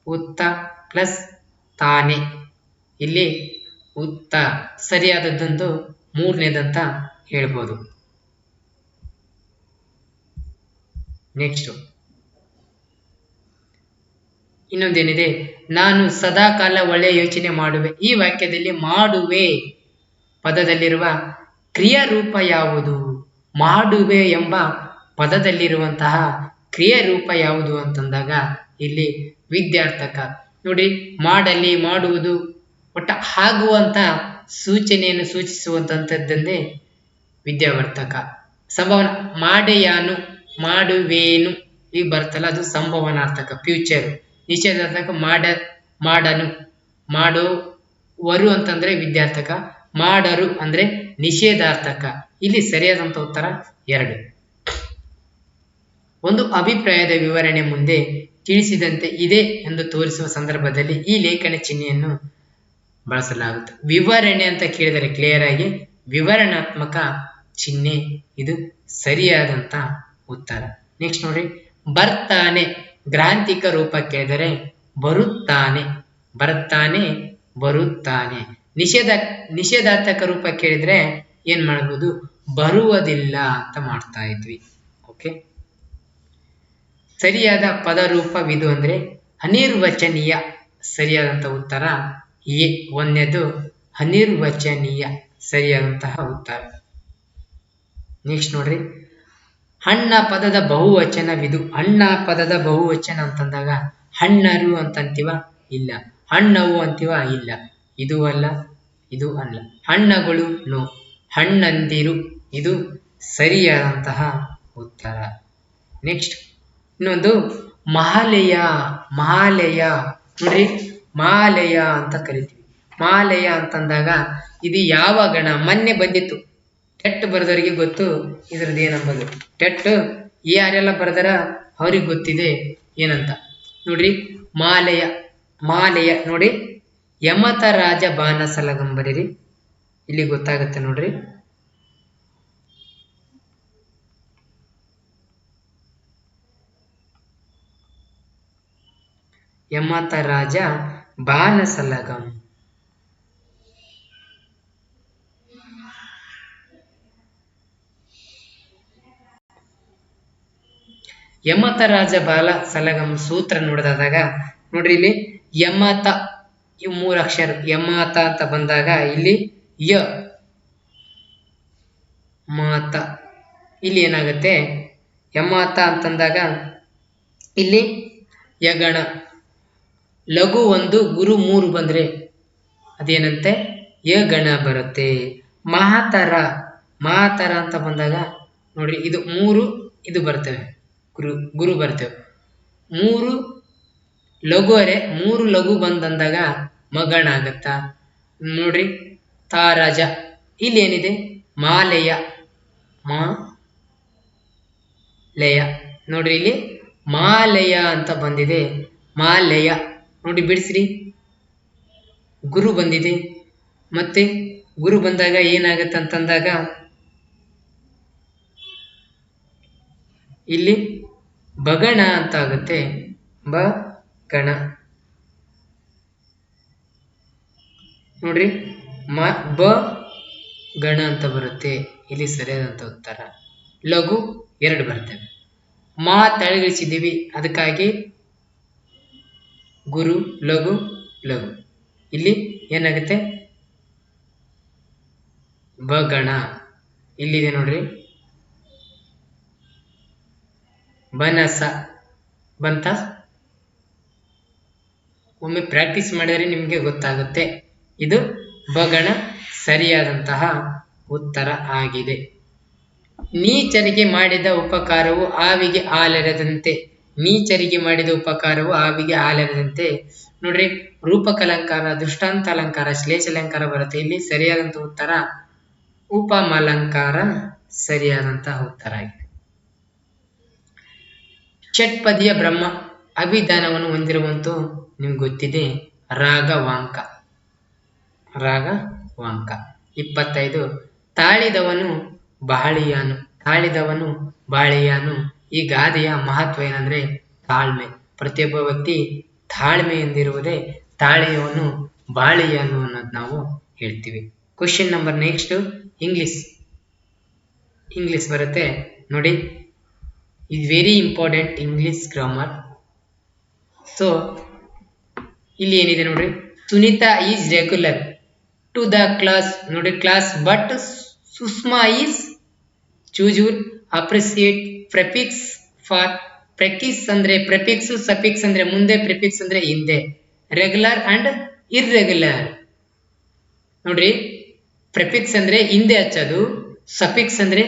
ಉತ್ತ ಪ್ಲಸ್ ತಾನೆ. ಇಲ್ಲಿ ಉತ್ತ ಸರಿಯಾದದ್ದೊಂದು ಮೂರನೇದಂತ ಹೇಳ್ಬೋದು. ನೆಕ್ಸ್ಟ್ ಇನ್ನೊಂದೇನಿದೆ, ನಾನು ಸದಾಕಾಲ ಒಳ್ಳೆಯ ಯೋಚನೆ ಮಾಡುವೆ. ಈ ವಾಕ್ಯದಲ್ಲಿ ಮಾಡುವೆ ಪದದಲ್ಲಿರುವ ಕ್ರಿಯಾ ರೂಪ ಯಾವುದು? ಮಾಡುವೆ ಎಂಬ ಪದದಲ್ಲಿರುವಂತಹ ಕ್ರಿಯಾ ರೂಪ ಯಾವುದು ಅಂತಂದಾಗ ಇಲ್ಲಿ ವಿದ್ಯಾರ್ಥಕ. ನೋಡಿ ಮಾಡಲಿ, ಮಾಡುವುದು, ಒಟ್ಟ ಆಗುವಂತ ಸೂಚನೆಯನ್ನು ಸೂಚಿಸುವಂತಂಥದ್ದಂದೇ ವಿದ್ಯಾವರ್ತಕ. ಸಂಭಾವನಾ ಮಾಡೆಯಾನು, ಮಾಡುವೇನು ಈಗ ಬರ್ತಲ್ಲ, ಅದು ಸಂಭಾವನಾರ್ಥಕ ಫ್ಯೂಚರ್. ನಿಷೇಧಾರ್ಥಕ ಮಾಡನು, ಮಾಡೋವರು ಅಂತಂದ್ರೆ ವಿದ್ಯಾರ್ಥಕ, ಮಾಡರು ಅಂದ್ರೆ ನಿಷೇಧಾರ್ಥಕ. ಇಲ್ಲಿ ಸರಿಯಾದಂತ ಉತ್ತರ 2. ಒಂದು ಅಭಿಪ್ರಾಯದ ವಿವರಣೆ ಮುಂದೆ ತಿಳಿಸಿದಂತೆ ಇದೆ ಎಂದು ತೋರಿಸುವ ಸಂದರ್ಭದಲ್ಲಿ ಈ ಲೇಖನ ಚಿಹ್ನೆಯನ್ನು ಬಳಸಲಾಗುತ್ತೆ. ವಿವರಣೆ ಅಂತ ಕೇಳಿದರೆ ಕ್ಲಿಯರ್ ಆಗಿ ವಿವರಣಾತ್ಮಕ ಚಿಹ್ನೆ. ಇದು ಸರಿಯಾದಂತ ಉತ್ತರ. ನೆಕ್ಸ್ಟ್ ನೋಡ್ರಿ, ಬರ್ತಾನೆ ಗ್ರಾಂಥಿಕ ರೂಪ ಕೇಳಿದರೆ ಬರುತ್ತಾನೆ, ಬರ್ತಾನೆ, ಬರುತ್ತಾನೆ. ನಿಷೇಧಾರ್ಥಕ ರೂಪ ಕೇಳಿದ್ರೆ ಏನ್ ಮಾಡ್ಬೋದು, ಬರುವುದಿಲ್ಲ ಅಂತ ಮಾಡ್ತಾ ಇದ್ವಿ. ಓಕೆ, ಸರಿಯಾದ ಪದರೂಪವಿದು ಅಂದ್ರೆ ಅನಿರ್ವಚನೀಯ. ಸರಿಯಾದಂತ ಉತ್ತರ ಎ, ಒಂದನೇದು ಅನಿರ್ವಚನೀಯ ಸರಿಯಾದಂತಹ ಉತ್ತರ. ನೆಕ್ಸ್ಟ್ ನೋಡ್ರಿ, ಹಣ್ಣ ಪದದ ಬಹುವಚನವಿದು. ಹಣ್ಣ ಪದದ ಬಹುವಚನ ಅಂತಂದಾಗ ಹಣ್ಣರು ಅಂತಂತೀವ, ಇಲ್ಲ. ಹಣ್ಣವು ಅಂತೀವ, ಇಲ್ಲ. ಇದು ಅಲ್ಲ, ಇದು ಅಲ್ಲ. ಹಣ್ಣಗಳು, ನೋ. ಹಣ್ಣಂದಿರು, ಇದು ಸರಿಯಾದಂತಹ ಉತ್ತರ. ನೆಕ್ಸ್ಟ್ ಇನ್ನೊಂದು ಮಹಾಲಯ. ಮಹಾಲಯ ನೋಡ್ರಿ, ಮಾಲಯ ಅಂತ ಕರಿತೀವಿ. ಮಾಲಯ ಅಂತಂದಾಗ ಇದು ಯಾವ ಗಣ? ಮೊನ್ನೆ ಬಂದಿತ್ತು, ಟೆಟ್ ಬರೆದವರಿಗೆ ಗೊತ್ತು ಇದ್ರದ್ದು ಏನಂಬುದು. ಟೆಟ್ ಯಾರೆಲ್ಲ ಬರ್ದಾರ ಅವ್ರಿಗೆ ಗೊತ್ತಿದೆ ಏನಂತ. ನೋಡ್ರಿ, ಮಾಲಯ. ಮಾಲಯ ನೋಡಿ, ಯಮತ ರಾಜ ಬಾನಸಲಗಂ ಬರೀರಿ, ಇಲ್ಲಿ ಗೊತ್ತಾಗುತ್ತೆ ನೋಡ್ರಿ. ಯಮತ ರಾಜ ಬಾನಸಲಗಂ. ಯಮತ ರಾಜ ಬಾಲ ಸಲಗಂ ಸೂತ್ರ ನೋಡಿದಾಗ ನೋಡ್ರಿ, ಇಲ್ಲಿ ಯಮತ ಇವು 3 ಅಕ್ಷರ. ಯಮತ ಅಂತ ಬಂದಾಗ ಇಲ್ಲಿ ಯ ಮಾತ, ಇಲ್ಲಿ ಏನಾಗುತ್ತೆ, ಯಮತ ಅಂತಂದಾಗ ಇಲ್ಲಿ ಯಗಣ. ಲಘು 1 ಗುರು 3 ಬಂದ್ರೆ ಅದೇನಂತೆ, ಯಗಣ ಬರುತ್ತೆ. ಮಹಾತರ. ಮಹಾತರ ಅಂತ ಬಂದಾಗ ನೋಡ್ರಿ, ಇದು 3 ಇದು ಬರ್ತವೆ, ಗುರು ಬರ್ತೇವೆ. 3 ಲಘು ಅರೆ 3 ಲಘು ಬಂದಂದಾಗ ಮಗಣ ಆಗತ್ತ ನೋಡ್ರಿ. ತಾರಾಜ, ಇಲ್ಲಿ ಏನಿದೆ, ಮಾಲಯ. ಮಾಲಯ ನೋಡ್ರಿ, ಇಲ್ಲಿ ಮಾಲಯ ಅಂತ ಬಂದಿದೆ. ಮಾಲಯ ನೋಡಿ, ಬಿಡಿಸ್ರಿ. ಗುರು ಬಂದಿದೆ, ಮತ್ತೆ ಗುರು ಬಂದಾಗ ಏನಾಗತ್ತೆ ಅಂತಂದಾಗ ಇಲ್ಲಿ ಬಗಣ ಅಂತ ಆಗುತ್ತೆ. ಬಗಣ ನೋಡ್ರಿ, ಬ ಗಣ ಅಂತ ಬರುತ್ತೆ. ಇಲ್ಲಿ ಸರಿಯಾದಂತ ಉತ್ತರ. ಲಘು 2 ಬರ್ತವೆ. ಮಾ ತಳಗಿಳಿಸಿದ್ದೀವಿ, ಅದಕ್ಕಾಗಿ ಗುರು ಲಘು ಲಘು. ಇಲ್ಲಿ ಏನಾಗುತ್ತೆ, ಬಗಣ. ಇಲ್ಲಿದೆ ನೋಡ್ರಿ, ಬನಸ ಬಂತ. ಒಮ್ಮೆ ಪ್ರಾಕ್ಟೀಸ್ ಮಾಡಿದರೆ ನಿಮಗೆ ಗೊತ್ತಾಗುತ್ತೆ. ಇದು ಬಗಣ ಸರಿಯಾದಂತಹ ಉತ್ತರ ಆಗಿದೆ. ನೀಚರಿಗೆ ಮಾಡಿದ ಉಪಕಾರವು ಆವಿಗೆ ಹಾಲೆರೆದಂತೆ. ನೀಚರಿಗೆ ಮಾಡಿದ ಉಪಕಾರವು ಆವಿಗೆ ಹಾಲೆರೆದಂತೆ ನೋಡ್ರಿ, ರೂಪಕಲಂಕಾರ, ದೃಷ್ಟಾಂತ ಅಲಂಕಾರ, ಶ್ಲೇಷಾಲಂಕಾರ ಬರುತ್ತೆ. ಇಲ್ಲಿ ಸರಿಯಾದಂತ ಉತ್ತರ ಉಪಮಾಲಂಕಾರ ಸರಿಯಾದಂತಹ ಉತ್ತರ ಆಗಿದೆ. ಷಟ್ಪದಿಯ ಬ್ರಹ್ಮ ಅಭಿಧಾನವನ್ನು ಹೊಂದಿರುವಂತೂ ನಿಮ್ಗೆ ಗೊತ್ತಿದೆ, ರಾಗವಾಂಕ. ರಾಗವಾಂಕ. 25 ತಾಳಿದವನು ಬಾಳಿಯಾನು. ತಾಳಿದವನು ಬಾಳಿಯಾನು. ಈ ಗಾದೆಯ ಮಹತ್ವ ಏನಂದ್ರೆ ತಾಳ್ಮೆ. ಪ್ರತಿಯೊಬ್ಬ ವ್ಯಕ್ತಿ ತಾಳ್ಮೆ ಎಂದಿರುವುದೇ ತಾಳಿಯವನು ಬಾಳಿಯಾನು ಅನ್ನೋದು ನಾವು ಹೇಳ್ತೀವಿ. ಕ್ವಶನ್ ನಂಬರ್ ನೆಕ್ಸ್ಟ್ ಇಂಗ್ಲಿಷ್ ಬರುತ್ತೆ ನೋಡಿ. is very important English grammar. So ಇಲ್ಲಿ ಏನಿದೆ ನೋಡ್ರಿ, Sunita is regular to the class. ನೋಡ್ರಿ, class but Sushma is choose your appreciate prefix for. ಪ್ರೆಕಿಸ್ ಅಂದ್ರೆ ಪ್ರೆಫಿಕ್ಸ್, ಸಫಿಕ್ಸ್ ಅಂದ್ರೆ ಮುಂದೆ, ಪ್ರಿಫಿಕ್ಸ್ ಅಂದ್ರೆ ಹಿಂದೆ. Regular and irregular. ನೋಡ್ರಿ, ಪ್ರೆಫಿಕ್ಸ್ ಅಂದ್ರೆ ಹಿಂದೆ ಹಚ್ಚೋದು, ಸಫಿಕ್ಸ್ ಅಂದ್ರೆ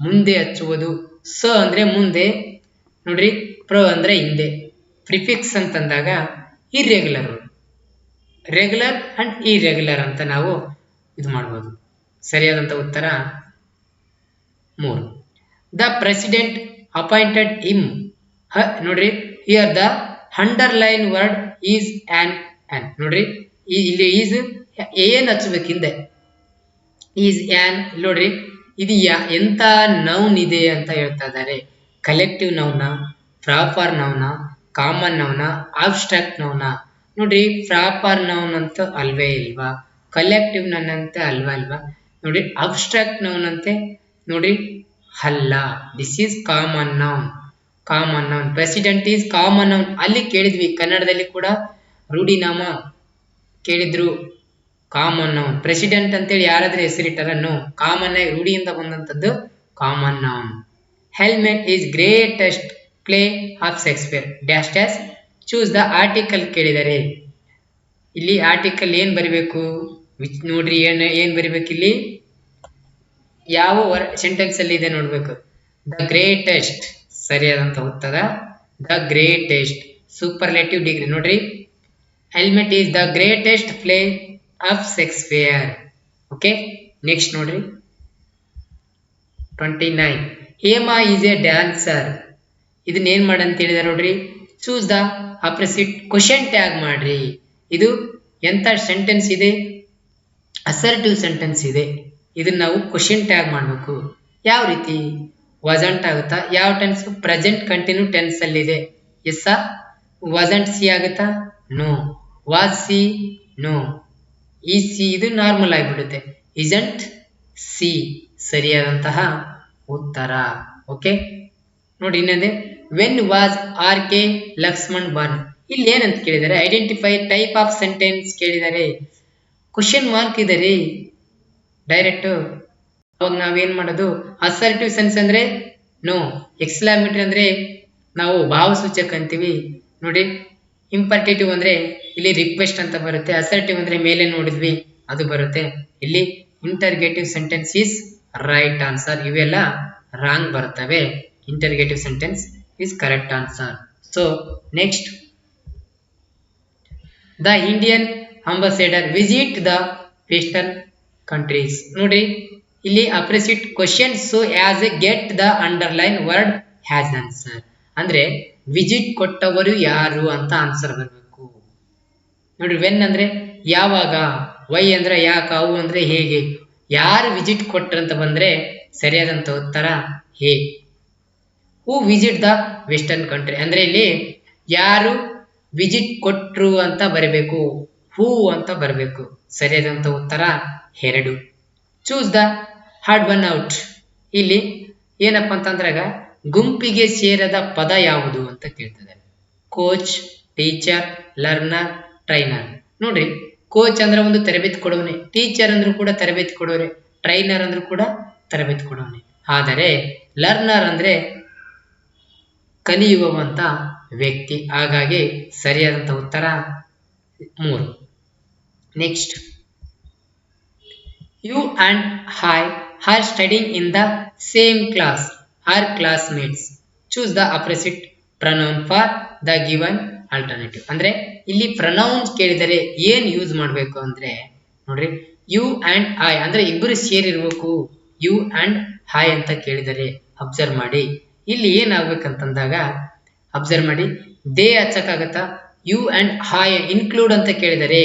ಮುಂದೆ ಹಚ್ಚುವುದು. ಸ ಅಂದ್ರೆ ಮುಂದೆ ನೋಡ್ರಿ, ಪ್ರ ಅಂದ್ರೆ ಹಿಂದೆ. ಪ್ರಿಫಿಕ್ಸ್ ಅಂತಂದಾಗ ಇರ್ರೆಗ್ಯುಲರ್, ರೆಗ್ಯುಲರ್ ಅಂಡ್ ಇರ್ರೆಗ್ಯುಲರ್ ಅಂತ ನಾವು ಇದು ಮಾಡ್ಬೋದು. ಸರಿಯಾದಂತ ಉತ್ತರ 3. The president appointed him. ನೋಡ್ರಿ, here the underline word is on. ನೋಡ್ರಿ, ಇಲ್ಲಿ ಈಸ್ ಏನ್ ಹಚ್ಬೇಕು ಹಿಂದೆ, ಈಸ್ ಆನ್ ನೋಡ್ರಿ ಇದು ಎಂತ ನೌನ್ ಇದೆ ಅಂತ ಹೇಳ್ತಾ ಇದ್ದಾರೆ. Collective noun, proper noun, common noun, abstract noun. ನೋಡ್ರಿ ಪ್ರಾಪರ್ ನೌನ್ ಅಂತ ಅಲ್ವೇ ಇಲ್ವಾ, ಕಲೆಕ್ಟಿವ್ ನೌನ್ ಅಂತ ಅಲ್ವಾ ನೋಡ್ರಿ, ಅಬ್ಸ್ಟ್ರಾಕ್ಟ್ ನೌನ್ ಅಂತೆ ನೋಡ್ರಿ ಅಲ್ಲ. This is common noun. Common noun president is common noun. ಅಲ್ಲಿ ಕೇಳಿದ್ವಿ ಕನ್ನಡದಲ್ಲಿ ಕೂಡ ರೂಢಿನಾಮ ಕೇಳಿದ್ರು. ಕಾಮನ್ ನೌನ್ ಪ್ರೆಸಿಡೆಂಟ್ ಅಂತೇಳಿ ಯಾರಾದ್ರೂ ಹೆಸರಿಟ್ಟಾರ? ನೋ. ಕಾಮನ್ ಆಗಿ ರೂಢಿಯಿಂದ ಬಂದಂಥದ್ದು ಕಾಮನ್ ನೌನ್. ಹೆಲ್ಮೆಟ್ is greatest play of Shakespeare dash dash choose the article ಕೇಳಿದರೆ ಇಲ್ಲಿ ಆರ್ಟಿಕಲ್ ಏನ್ ಬರಿಬೇಕು? ನೋಡ್ರಿ ಏನ್ ಬರಿಬೇಕು ಇಲ್ಲಿ? ಯಾವ ಸೆಂಟೆನ್ಸ್ ಅಲ್ಲಿ ಇದೆ ನೋಡ್ಬೇಕು. ದ ಗ್ರೇಟೆಸ್ಟ್ ಸರಿಯಾದಂತ ಉತ್ತರ ದ ಗ್ರೇಟೆಸ್ಟ್. ಸೂಪರ್ಲೇಟಿವ್ ಡಿಗ್ರಿ ನೋಡ್ರಿ. Helmet is the greatest play of Shakespeare. Okay, next ನೋಡ್ರಿ 29. Hema is A dancer. ಇದನ್ನ ಏನ್ ಮಾಡಂತ ಹೇಳಿದಾರೆ ನೋಡ್ರಿ. Choose the opposite question tag ಮಾಡ್ರಿ. ಇದು ಎಂತ ಸೆಂಟೆನ್ಸ್ ಇದೆ? ಅಸರ್ಟಿವ್ ಸೆಂಟೆನ್ಸ್ ಇದೆ. ಇದನ್ನ ನಾವು ಕ್ವಶನ್ ಟ್ಯಾಗ್ ಮಾಡಬೇಕು. ಯಾವ ರೀತಿ? ವಾಸಂಟ್ ಆಗುತ್ತಾ? ಯಾವ ಟೆನ್ಸ್? ಪ್ರೆಸೆಂಟ್ ಕಂಟಿನ್ಯೂ ಟೆನ್ಸ್ ಅಲ್ಲಿ ಇದೆ. ಎಸ್ ವಾಸಂಟ್ ಸಿ ಆಗುತ್ತಾ? ನೋ. Was she? ನೋ. ಈ ಸಿ ಇದು ನಾರ್ಮಲ್ ಆಗಿಬಿಡುತ್ತೆ. ಇಸಂಟ್ ಸಿ ಸರಿಯಾದಂತಹ ಉತ್ತರ. ಓಕೆ ನೋಡಿ ಇನ್ನೊಂದೇ. When was R K Laxman born. ಇಲ್ಲಿ ಏನಂತ ಕೇಳಿದ್ದಾರೆ? ಐಡೆಂಟಿಫೈ ಟೈಪ್ ಆಫ್ ಸೆಂಟೆನ್ಸ್ ಕೇಳಿದ್ದಾರೆ. ಕ್ವಶನ್ ಮಾರ್ಕ್ ಇದೆ ರೀ ಡೈರೆಕ್ಟ್. ಅವಾಗ ನಾವೇನ್ ಮಾಡೋದು? ಅಸರ್ಟಿವ್ ಸೆನ್ಸ್ ಅಂದ್ರೆ ನೋ, ಎಕ್ಸ್ಕ್ಲಾಮೇಟರಿ ಅಂದ್ರೆ ನಾವು ಭಾವಸೂಚಕ ಅಂತೀವಿ ನೋಡಿ. ಇಂಪರ್ಟೇಟಿವ್ ಅಂದ್ರೆ ಇಲ್ಲಿ ರಿಕ್ವೆಸ್ಟ್ ಅಂತ ಬರುತ್ತೆ. ಅಸರ್ಟಿವ್ ಅಂದ್ರೆ ಮೇಲೆ ನೋಡಿದ್ವಿ ಅದು ಬರುತ್ತೆ. ಇಲ್ಲಿ interrogative sentence is right answer. ಇವೆಲ್ಲ ರಾಂಗ್ ಬರ್ತವೆ. Interrogative sentence is correct answer. So next, the Indian ambassador visit the western countries. ನೋಡ್ರಿ ಇಲ್ಲಿ appreciate question so as a get the underline word has answer. ಅಂದ್ರೆ visit ಕೊಟ್ಟವರು ಯಾರು ಅಂತ answer ಬರಬೇಕು. ನೋಡ್ರಿ ವೆನ್ ಅಂದ್ರೆ ಯಾವಾಗ, ವೈ ಅಂದ್ರೆ ಯಾಕೆ, ಅವು ಅಂದ್ರೆ ಹೇಗೆ, ಯಾರು ವಿಸಿಟ್ ಕೊಟ್ರಂತ ಬಂದ್ರೆ ಸರಿಯಾದಂತ ಉತ್ತರ ಹೇ. ಹೂ ವಿಸಿಟ್ ದ ವೆಸ್ಟರ್ನ್ ಕಂಟ್ರಿ ಅಂದ್ರೆ ಇಲ್ಲಿ ಯಾರು ವಿಸಿಟ್ ಕೊಟ್ರು ಅಂತ ಬರಬೇಕು. ಹೂ ಅಂತ ಬರಬೇಕು. ಸರಿಯಾದಂತ ಉತ್ತರ 2. Choose the hard one out. ಇಲ್ಲಿ ಏನಪ್ಪಾ ಅಂತಂದ್ರಾಗ ಗುಂಪಿಗೆ ಸೇರದ ಪದ ಯಾವುದು ಅಂತ ಕೇಳ್ತಿದ್ದಾರೆ. Coach, teacher, learner, trainer. ನೋಡ್ರಿ ಕೋಚ್ ಅಂದ್ರೆ ಒಂದು ತರಬೇತಿ ಕೊಡೋನೆ, ಟೀಚರ್ ಅಂದ್ರೂ ಕೂಡ ತರಬೇತಿ ಕೊಡೋರೆ, ಟ್ರೈನರ್ ಅಂದ್ರೂ ಕೂಡ ತರಬೇತಿ ಕೊಡೋನೆ. ಆದರೆ ಲರ್ನರ್ ಅಂದ್ರೆ ಕಲಿಯುವಂತ ವ್ಯಕ್ತಿ. ಹಾಗಾಗಿ ಸರಿಯಾದಂತ ಉತ್ತರ 3. Next, you and I are studying in the same class are classmates. Choose the opposite pronoun for the given alternative. ಅಂದ್ರೆ ಇಲ್ಲಿ ಪ್ರನೌನ್ಸ್ ಕೇಳಿದರೆ ಏನ್ ಯೂಸ್ ಮಾಡಬೇಕು ಅಂದ್ರೆ ನೋಡ್ರಿ, ಯು ಅಂಡ್ ಐ ಅಂದ್ರೆ ಇಬ್ಬರು ಸೇರಿರ್ಬೇಕು. ಯು ಅಂಡ್ ಐ ಅಂತ ಕೇಳಿದರೆ ಅಬ್ಸರ್ವ್ ಮಾಡಿ. ಇಲ್ಲಿ ಏನಾಗ್ಬೇಕಂತಂದಾಗ ಅಬ್ಸರ್ವ್ ಮಾಡಿ, ದೇ ಹಚ್ಚಕ್ಕಾಗತ್ತಾ? ಯು ಅಂಡ್ ಐ ಇನ್ಕ್ಲೂಡ್ ಅಂತ ಕೇಳಿದರೆ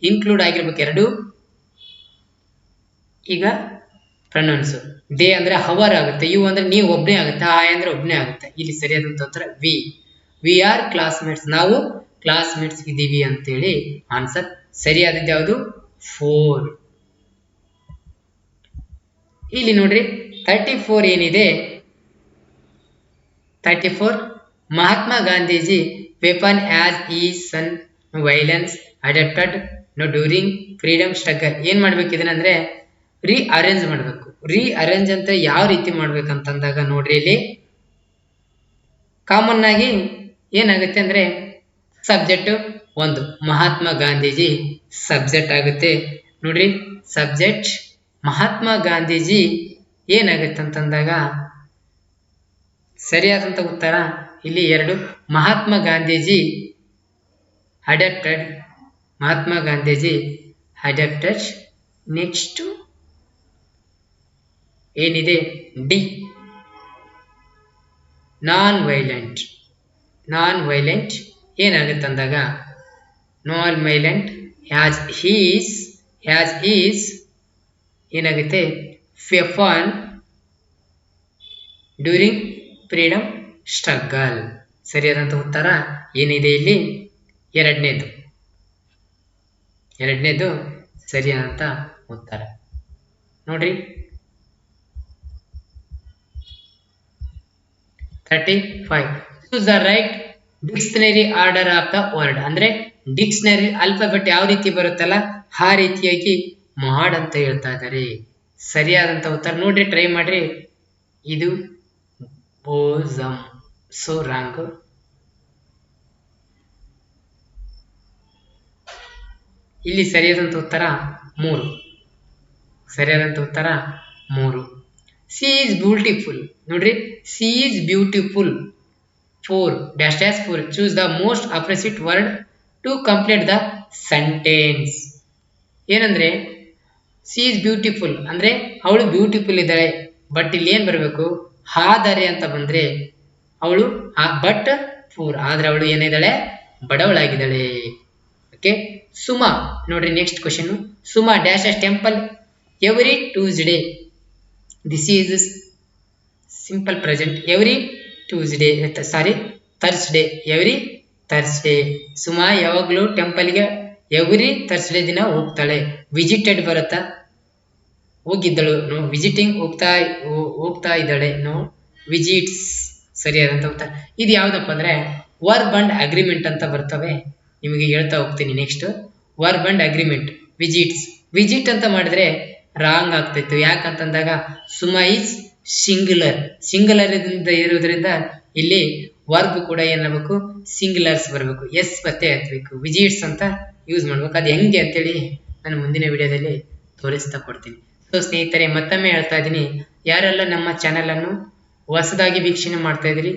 ಇನ್ಕ್ಲೂಡ್ ಆಗಿರ್ಬೇಕು ಎರಡು. ಈಗ ಪ್ರನೌನ್ಸ್ ದೇ ಅಂದ್ರೆ ಹವರ್ ಆಗುತ್ತೆ, ಯು ಅಂದ್ರೆ ನೀವು ಒಬ್ಬನೇ ಆಗುತ್ತೆ, ಐ ಅಂದ್ರೆ ಒಬ್ಬನೇ ಆಗುತ್ತೆ. ಇಲ್ಲಿ ಸರಿಯಾದಂತ ಉತ್ತರ ವಿ ಆರ್ ಕ್ಲಾಸ್ಮೇಟ್ಸ್. ನಾವು ಕ್ಲಾಸ್ಮೇಟ್ಸ್ ಇದೀವಿ ಅಂತೇಳಿ ಆನ್ಸರ್. ಸರಿಯಾದದ್ದು ಯಾವುದು? 4. ಇಲ್ಲಿ ನೋಡ್ರಿ 34 ಏನಿದೆ, 34 ಮಹಾತ್ಮ ಗಾಂಧೀಜಿ ವೆಪನ್ ಆಸ್ ಈ ಸನ್ violence adopted during freedom struggle. ಏನ್ ಮಾಡ್ಬೇಕು ಇದನ್ನಂದ್ರೆ ಅರೇಂಜ್ ಮಾಡ್ಬೇಕು. ಅರೇಂಜ್ ಅಂತ ಯಾವ ರೀತಿ ಮಾಡ್ಬೇಕಂತಂದಾಗ ನೋಡ್ರಿ ಇಲ್ಲಿ ಕಾಮನ್ ಆಗಿ ಏನಾಗುತ್ತೆ ಅಂದ್ರೆ ಸಬ್ಜೆಕ್ಟ್ ಒಂದು ಮಹಾತ್ಮ ಗಾಂಧೀಜಿ ಸಬ್ಜೆಕ್ಟ್ ಆಗುತ್ತೆ. ನೋಡ್ರಿ ಸಬ್ಜೆಕ್ಟ್ ಮಹಾತ್ಮ ಗಾಂಧೀಜಿ ಏನಾಗುತ್ತೆ ಅಂತಂದಾಗ ಸರಿಯಾದಂತ ಉತ್ತರ ಇಲ್ಲಿ 2. Mahatma Gandhiji adopted. Mahatma Gandhiji adopted. Next ಏನಿದೆ ಡಿ, ನಾನ್ ವೈಲೆಂಟ್ ಏನಾಗುತ್ತೆ ಅಂದಾಗ ನಾನ್ ವೈಲೆಂಟ್ ಹ್ಯಾಸ್ ಈಸ್ ಏನಾಗುತ್ತೆ ಫಾನ್ ಡ್ಯೂರಿಂಗ್ ಫ್ರೀಡಮ್ ಸ್ಟ್ರಗಲ್. ಸರಿಯಾದಂಥ ಉತ್ತರ ಏನಿದೆ ಇಲ್ಲಿ ಎರಡನೇದು ಸರಿಯಾದಂಥ ಉತ್ತರ ನೋಡ್ರಿ. 35 choose the right dictionary order of the word. ಅಂದ್ರೆ ಡಿಕ್ಷನರಿ ಆಲ್ಫಾಬೆಟ್ ಯಾವ ರೀತಿ ಬರುತ್ತಲ್ಲ ಆ ರೀತಿಯಾಗಿ ಅಂತ ಹೇಳ್ತಾ ಇದ್ದಾರೆ. ಸರಿಯಾದಂತ ಉತ್ತರ ನೋಡ್ರಿ, ಟ್ರೈ ಮಾಡ್ರಿ. ಇದು ಬೋಸಮ್, ಸೊ ರಾಂಗ್. ಇಲ್ಲಿ ಸರಿಯಾದಂತ ಉತ್ತರ 3. ಸರಿಯಾದಂತ ಉತ್ತರ 3. She is beautiful. ನೋಡ್ರಿ, she is beautiful. 4 -4 choose the most appreciate word to complete the sentence. ಏನಂದ್ರೆ ಸಿ ಈಸ್ ಬ್ಯೂಟಿಫುಲ್ ಅಂದ್ರೆ ಅವಳು ಬ್ಯೂಟಿಫುಲ್ ಇದ್ದಾಳೆ, ಬಟ್ ಇಲ್ಲಿ ಏನ್ ಬರಬೇಕು ಆದರೆ ಅಂತ ಬಂದ್ರೆ ಅವಳು ಬಟ್ ಪೂರ್, ಆದ್ರೆ ಅವಳು ಏನಿದ್ದಾಳೆ ಬಡವಳಾಗಿದ್ದಾಳೆ. ಓಕೆ. ಸುಮಾ ನೋಡ್ರಿ, next question. Suma dash temple every Tuesday. This is simple present. Every Tuesday, sorry Thursday, every Thursday. Suma ಯಾವಾಗಲೂ ಟೆಂಪಲ್ಗೆ ಎವ್ರಿ ಥರ್ಸ್ಡೇ ದಿನ ಹೋಗ್ತಾಳೆ. ವಿಸಿಟೆಡ್ ಬರುತ್ತಾ, ಹೋಗಿದ್ದಳು. ನೋ ವಿಸಿಟಿಂಗ್, ಹೋಗ್ತಾ ಇದ್ದಾಳೆ. No visits. ಸರಿಯಾದಂತ ಉತ್ತರ. ಇದು ಯಾವ್ದಪ್ಪ ಅಂದ್ರೆ ವರ್ಬ್ ಅಂಡ್ ಅಗ್ರಿಮೆಂಟ್ ಅಂತ ಬರ್ತವೆ, ನಿಮಗೆ ಹೇಳ್ತಾ ಹೋಗ್ತೀನಿ. Next verb and agreement. Visits, visit ಅಂತ ಮಾಡಿದ್ರೆ ರಾಂಗ್ ಆಗ್ತಿತ್ತು. ಯಾಕಂತಂದಾಗ ಸುಮಾ ಈಸ್ ಸಿಂಗುಲರ್ ಇರೋದ್ರಿಂದ ಇಲ್ಲಿ ವರ್ಬ್ ಕೂಡ ಏನಾಗಬೇಕು ಸಿಂಗುಲರ್ಸ್ ಬರಬೇಕು, ಎಸ್ ಮತ್ತೆ ಹಾಕ್ಬೇಕು. ವಿಸಿಟ್ಸ್ ಅಂತ ಯೂಸ್ ಮಾಡ್ಬೇಕು. ಅದು ಹೆಂಗೆ ಅಂತೇಳಿ ನಾನು ಮುಂದಿನ ವಿಡಿಯೋದಲ್ಲಿ ತೋರಿಸ್ತಾ ಕೊಡ್ತೀನಿ. ಸೊ ಸ್ನೇಹಿತರೆ, ಮತ್ತೊಮ್ಮೆ ಹೇಳ್ತಾ ಇದ್ದೀನಿ, ಯಾರೆಲ್ಲ ನಮ್ಮ ಚಾನೆಲ್ ಅನ್ನು ಹೊಸದಾಗಿ ವೀಕ್ಷಣೆ ಮಾಡ್ತಾ ಇದ್ರಿ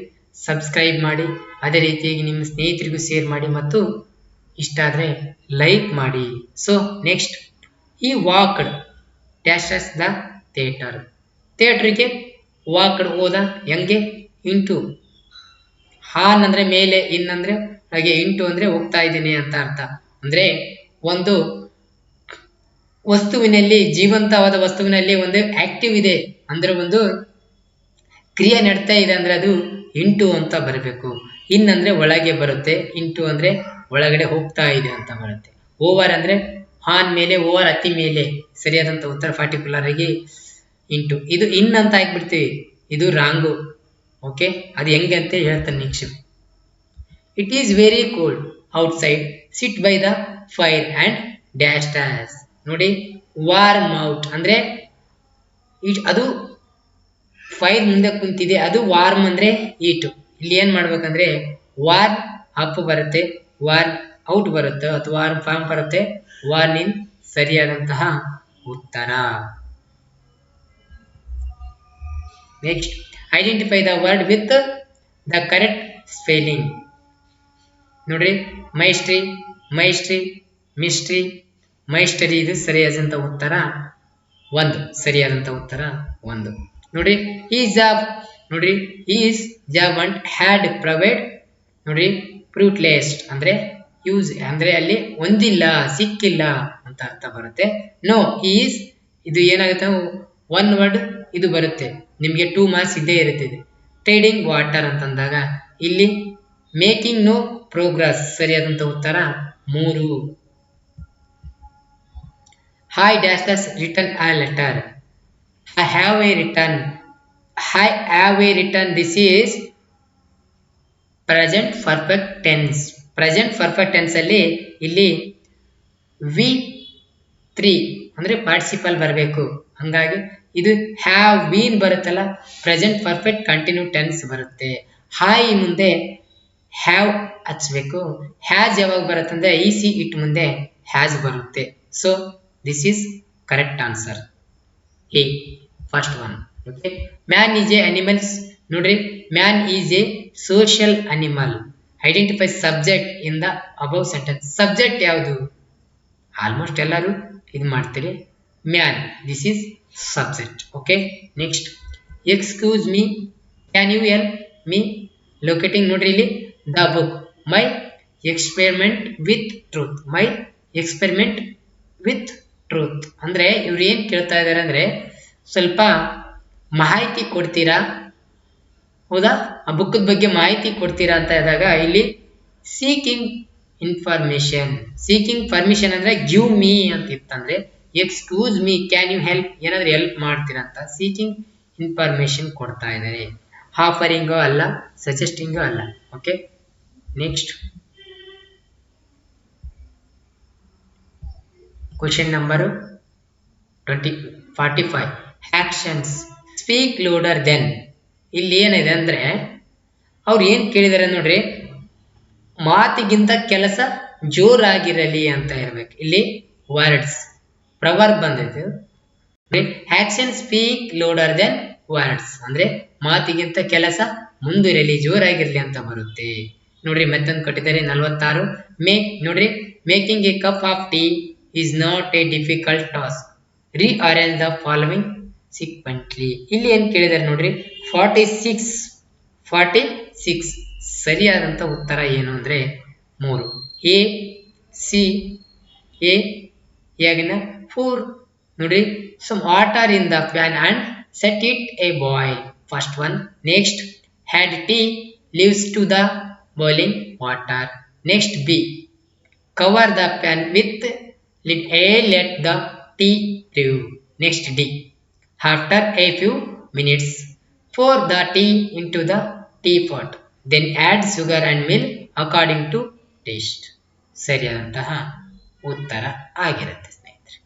ಸಬ್ಸ್ಕ್ರೈಬ್ ಮಾಡಿ, ಅದೇ ರೀತಿಯಾಗಿ ನಿಮ್ಮ ಸ್ನೇಹಿತರಿಗೂ ಶೇರ್ ಮಾಡಿ ಮತ್ತು ಇಷ್ಟ ಆದರೆ ಲೈಕ್ ಮಾಡಿ. ಸೊ ನೆಕ್ಸ್ಟ್, ಈ ವಾಕ್ಡ್ ಡ್ಯಾಶಸ್ ದ ಥಿಯೇಟರ್. ಥಿಯೇಟ್ರಿಗೆ ವಾಕ್ಡ್ ಹೋದ, ಹೆಂಗೆ ಇಂಟು. ಹಾನ್ ಅಂದ್ರೆ ಮೇಲೆ, ಇನ್ ಅಂದ್ರೆ ಹಾಗೆ, ಇಂಟು ಅಂದ್ರೆ ಹೋಗ್ತಾ ಇದ್ದೀನಿ ಅಂತ ಅರ್ಥ. ಅಂದ್ರೆ ಒಂದು ವಸ್ತುವಿನಲ್ಲಿ, ಜೀವಂತವಾದ ವಸ್ತುವಿನಲ್ಲಿ ಒಂದು ಆಕ್ಟಿವ್ ಇದೆ ಅಂದ್ರೆ ಒಂದು ಕ್ರಿಯೆ ನಡ್ತಾ ಇದೆ ಅಂದ್ರೆ ಅದು ಇಂಟು ಅಂತ ಬರಬೇಕು. ಇನ್ ಅಂದ್ರೆ ಒಳಗೆ ಬರುತ್ತೆ, ಇಂಟು ಅಂದ್ರೆ ಒಳಗಡೆ ಹೋಗ್ತಾ ಇದೆ ಅಂತ ಬರುತ್ತೆ. ಓವರ್ ಅಂದ್ರೆ ಹಾನ್ ಮೇಲೆ, ಓವರ್ ಅತಿ ಮೇಲೆ. ಸರಿಯಾದಂತ ಉತ್ತರ ಪರ್ಟಿಕ್ಯುಲರ್ ಆಗಿ ಇಂಟು. ಇದು ಇನ್ ಅಂತ ಹಾಕ್ಬಿಡ್ತೀವಿ, ಇದು ರಾಂಗು. ಓಕೆ, ಅದು ಹೆಂಗೆ ಅಂತ ಹೇಳ್ತಾನೆ next. It is very cold outside, sit by the fire and dash dash. ನೋಡಿ, ವಾರ್ಮ್ ಔಟ್ ಅಂದ್ರೆ ಅದು ಫೈರ್ ಮುಂದೆ ಕುಂತಿದೆ, ಅದು ವಾರ್ಮ್ ಅಂದ್ರೆ ಹೀಟು. ಇಲ್ಲಿ ಏನ್ ಮಾಡ್ಬೇಕಂದ್ರೆ ವಾರ್ಮ್ ಅಪ್ ಬರುತ್ತೆ, ವಾರ್ಮ್ ಔಟ್ ಬರುತ್ತೆ, ಅಥವಾ ವಾರ್ಮ್ ಫಾರ್ಮ್ ಬರುತ್ತೆ, ವಾರ್ಮ್ ಇನ್. ಸರಿಯಾದಂತಹ ಉತ್ತರ. Next, identify the word with the correct spelling. ನೋಡ್ರಿ, ಮೈಸ್ಟ್ರಿ, ಮಿಸ್ಟ್ರಿ, ಮೈಸ್ಟರಿ. ಇದು ಸರಿಯಾದಂತ ಉತ್ತರ 1. ಸರಿಯಾದಂತ ಉತ್ತರ 1. ನೋಡ್ರಿ, ಈ ಜಾಬ್, ನೋಡ್ರಿ is job and had provide. ನೋಡ್ರಿ, ಫ್ರೂಟ್ಲೆಸ್ಟ್ ಅಂದ್ರೆ ಯೂಸ್ ಅಂದ್ರೆ ಅಲ್ಲಿ ಒಂದಿಲ್ಲ, ಸಿಕ್ಕಿಲ್ಲ ಅಂತ ಅರ್ಥ ಬರುತ್ತೆ. ನೋ ಈಸ್, ಇದು ಏನಾಗುತ್ತೆ 1 ವರ್ಡ್ ಇದು ಬರುತ್ತೆ, ನಿಮಗೆ 2 ಮಾರ್ಕ್ಸ್ ಇದ್ದೇ ಇರುತ್ತೆ. ಟ್ರೇಡಿಂಗ್ ವಾಟರ್ ಅಂತಂದಾಗ ಇಲ್ಲಿ ಮೇಕಿಂಗ್ ನೋ ಪ್ರೋಗ್ರೆಸ್. ಸರಿಯಾದಂತ ಉತ್ತರ 3. I dash dash written a letter. I have a written. This is present perfect tense. Present perfect tense ಅಲ್ಲಿ ಇಲ್ಲಿ V3 ಅಂದ್ರೆ ಪಾರ್ಟಿಸಿಪಲ್ ಬರಬೇಕು. ಹಂಗಾಗಿ ಇದು ಹ್ಯಾವ್ ಬೀನ್ ಬರುತ್ತಲ್ಲ, ಪ್ರೆಸೆಂಟ್ ಪರ್ಫೆಕ್ಟ್ ಕಂಟಿನ್ಯೂ ಟೆನ್ಸ್ ಬರುತ್ತೆ. ಹಾಯ್ ಮುಂದೆ ಹ್ಯಾವ್ ಹಚ್ಬೇಕು. ಹ್ಯಾಸ್ ಯಾವಾಗ ಬರುತ್ತಂದ್ರೆ ಇಸಿ ಇಟ್ ಮುಂದೆ ಹ್ಯಾಸ್ ಬರುತ್ತೆ. So this is correct answer. A first one. Okay. Man is a animals. ನೋಡ್ರಿ, man is a social animal. Identify subject in the above sentence. Subject ಯಾವುದು? Almost ಎಲ್ಲರೂ ಇದು ಮಾಡ್ತೀರಿ. Man, this is subject. Okay. Next, excuse me, can you help me locating. ನೋಡ್ರಿ, ಇಲ್ಲಿ the book, my experiment with truth. My experiment with truth. ಅಂದ್ರೆ ಇವ್ರು ಏನ್ ಕೇಳ್ತಾ ಇದಾರೆ ಅಂದ್ರೆ ಸ್ವಲ್ಪ ಮಾಹಿತಿ ಕೊಡ್ತೀರಾ, ಹೌದಾ, ಆ ಬುಕ್ಕದ ಬಗ್ಗೆ ಮಾಹಿತಿ ಕೊಡ್ತೀರಾ ಅಂತ ಇದ್ದಾಗ ಇಲ್ಲಿ ಸೀಕಿಂಗ್ ಇನ್ಫಾರ್ಮೇಶನ್. ಸೀಕಿಂಗ್ ಪರ್ಮಿಷನ್ ಅಂದ್ರೆ ಗಿವ್ ಮೀ ಅಂತ ಇತ್ತಂದ್ರೆ excuse me can you help, ಏನಾದ್ರೆ ಹೆಲ್ಪ್ ಮಾಡ್ತೀರಾ ಅಂತ ಸೀಕಿಂಗ್ ಇನ್ಫಾರ್ಮೇಶನ್ ಕೊಡ್ತಾ ಇದ್ದಾರೆ. ಆಫರಿಂಗೋ ಅಲ್ಲ, ಸಜೆಸ್ಟಿಂಗೋ ಅಲ್ಲ. Okay, next question number 45. Actions speak louder then. ಇಲ್ಲಿ ಏನಿದೆ ಅಂದ್ರೆ ಅವ್ರು ಏನ್ ಕೇಳಿದಾರೆ ನೋಡ್ರಿ, ಮಾತಿಗಿಂತ ಕೆಲಸ ಜೋರಾಗಿರಲಿ ಅಂತ ಇರ್ಬೇಕು. ಇಲ್ಲಿ ವರ್ಡ್ಸ್ ಪ್ರವರ್ಬ್ ಬಂದೈತೆ. Action speak louder than words ಅಂದ್ರೆ ಮಾತಿಗಿಂತ ಕೆಲಸ ಮುಂದಿರಲಿ, ಜೋರಾಗಿರ್ಲಿ ಅಂತ ಬರುತ್ತೆ ನೋಡ್ರಿ. ಮತ್ತೊಂದು ಕೊಟ್ಟಿದ್ದಾರೆ 46. ನೋಡ್ರಿ, making a cup of tea is not a difficult task, rearrange the following sequentially. ಇಲ್ಲಿ ಏನ್ ಕೇಳಿದಾರೆ ನೋಡ್ರಿ, 46 ಸರಿಯಾದಂತ ಉತ್ತರ ಏನು ಅಂದ್ರೆ 3 ಎ ಸಿ. ಎ ಯಾಗಿನ 4 ನೋಡ್ರಿ, some water in the pan and set it a boil. First one. Next, add tea leaves to the boiling water. Next, B, cover the pan with lid. A, let the tea brew. Next, D, after a few minutes pour the tea into the teapot, then add sugar and milk according to taste. ಸರಿಯಾದಂತಹ ಉತ್ತರ ಆಗಿರುತ್ತೆ ಸ್ನೇಹಿತರೆ.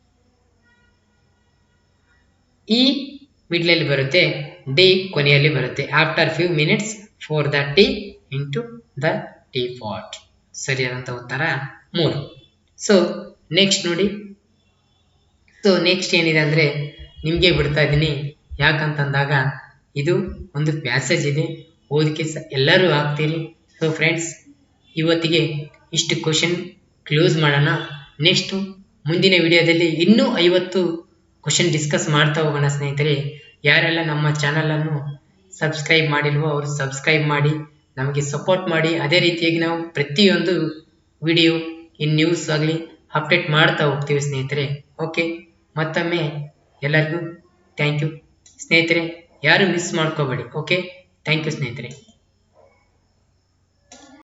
E ಮಿಡ್ಲಲ್ಲಿ ಬರುತ್ತೆ, D ಕೊನೆಯಲ್ಲಿ ಬರುತ್ತೆ. After few minutes for the tea into the tea pot. ಸರಿಯಾದಂತ ಉತ್ತರ 3. So next ನೋಡಿ. ಸೊ ನೆಕ್ಸ್ಟ್ ಏನಿದೆ ಅಂದ್ರೆ ನಿಮ್ಗೆ ಬಿಡ್ತಾ ಇದ್ದೀನಿ. ಯಾಕಂತಂದಾಗ ಇದು ಒಂದು ಪ್ಯಾಸೇಜ್ ಇದೆ, ಓದಕ್ಕೆ ಎಲ್ಲರೂ ಆಗ್ತೀರಿ. ಸೊ ಫ್ರೆಂಡ್ಸ್, ಇವತ್ತಿಗೆ ಇಷ್ಟು ಕ್ವಶನ್ ಕ್ಲೋಸ್ ಮಾಡೋಣ. ನೆಕ್ಸ್ಟ್ ಮುಂದಿನ ವಿಡಿಯೋದಲ್ಲಿ ಇನ್ನೂ 50 ಕ್ವಶನ್ ಡಿಸ್ಕಸ್ ಮಾಡ್ತಾ ಹೋಗೋಣ ಸ್ನೇಹಿತರೆ. ಯಾರೆಲ್ಲ ನಮ್ಮ ಚಾನಲನ್ನು ಸಬ್ಸ್ಕ್ರೈಬ್ ಮಾಡಿಲ್ವೋ ಅವರು ಸಬ್ಸ್ಕ್ರೈಬ್ ಮಾಡಿ ನಮಗೆ ಸಪೋರ್ಟ್ ಮಾಡಿ. ಅದೇ ರೀತಿಯಾಗಿ ನಾವು ಪ್ರತಿಯೊಂದು ವಿಡಿಯೋ ಇನ್ ನ್ಯೂಸ್ ಆಗಲಿ ಅಪ್ಡೇಟ್ ಮಾಡ್ತಾ ಹೋಗ್ತೀವಿ ಸ್ನೇಹಿತರೆ. ಓಕೆ, ಮತ್ತೊಮ್ಮೆ ಎಲ್ಲರಿಗೂ ಥ್ಯಾಂಕ್ ಯು ಸ್ನೇಹಿತರೆ. ಯಾರು ಮಿಸ್ ಮಾಡ್ಕೋಬೇಡಿ. ಓಕೆ, ಥ್ಯಾಂಕ್ ಯು ಸ್ನೇಹಿತರೆ.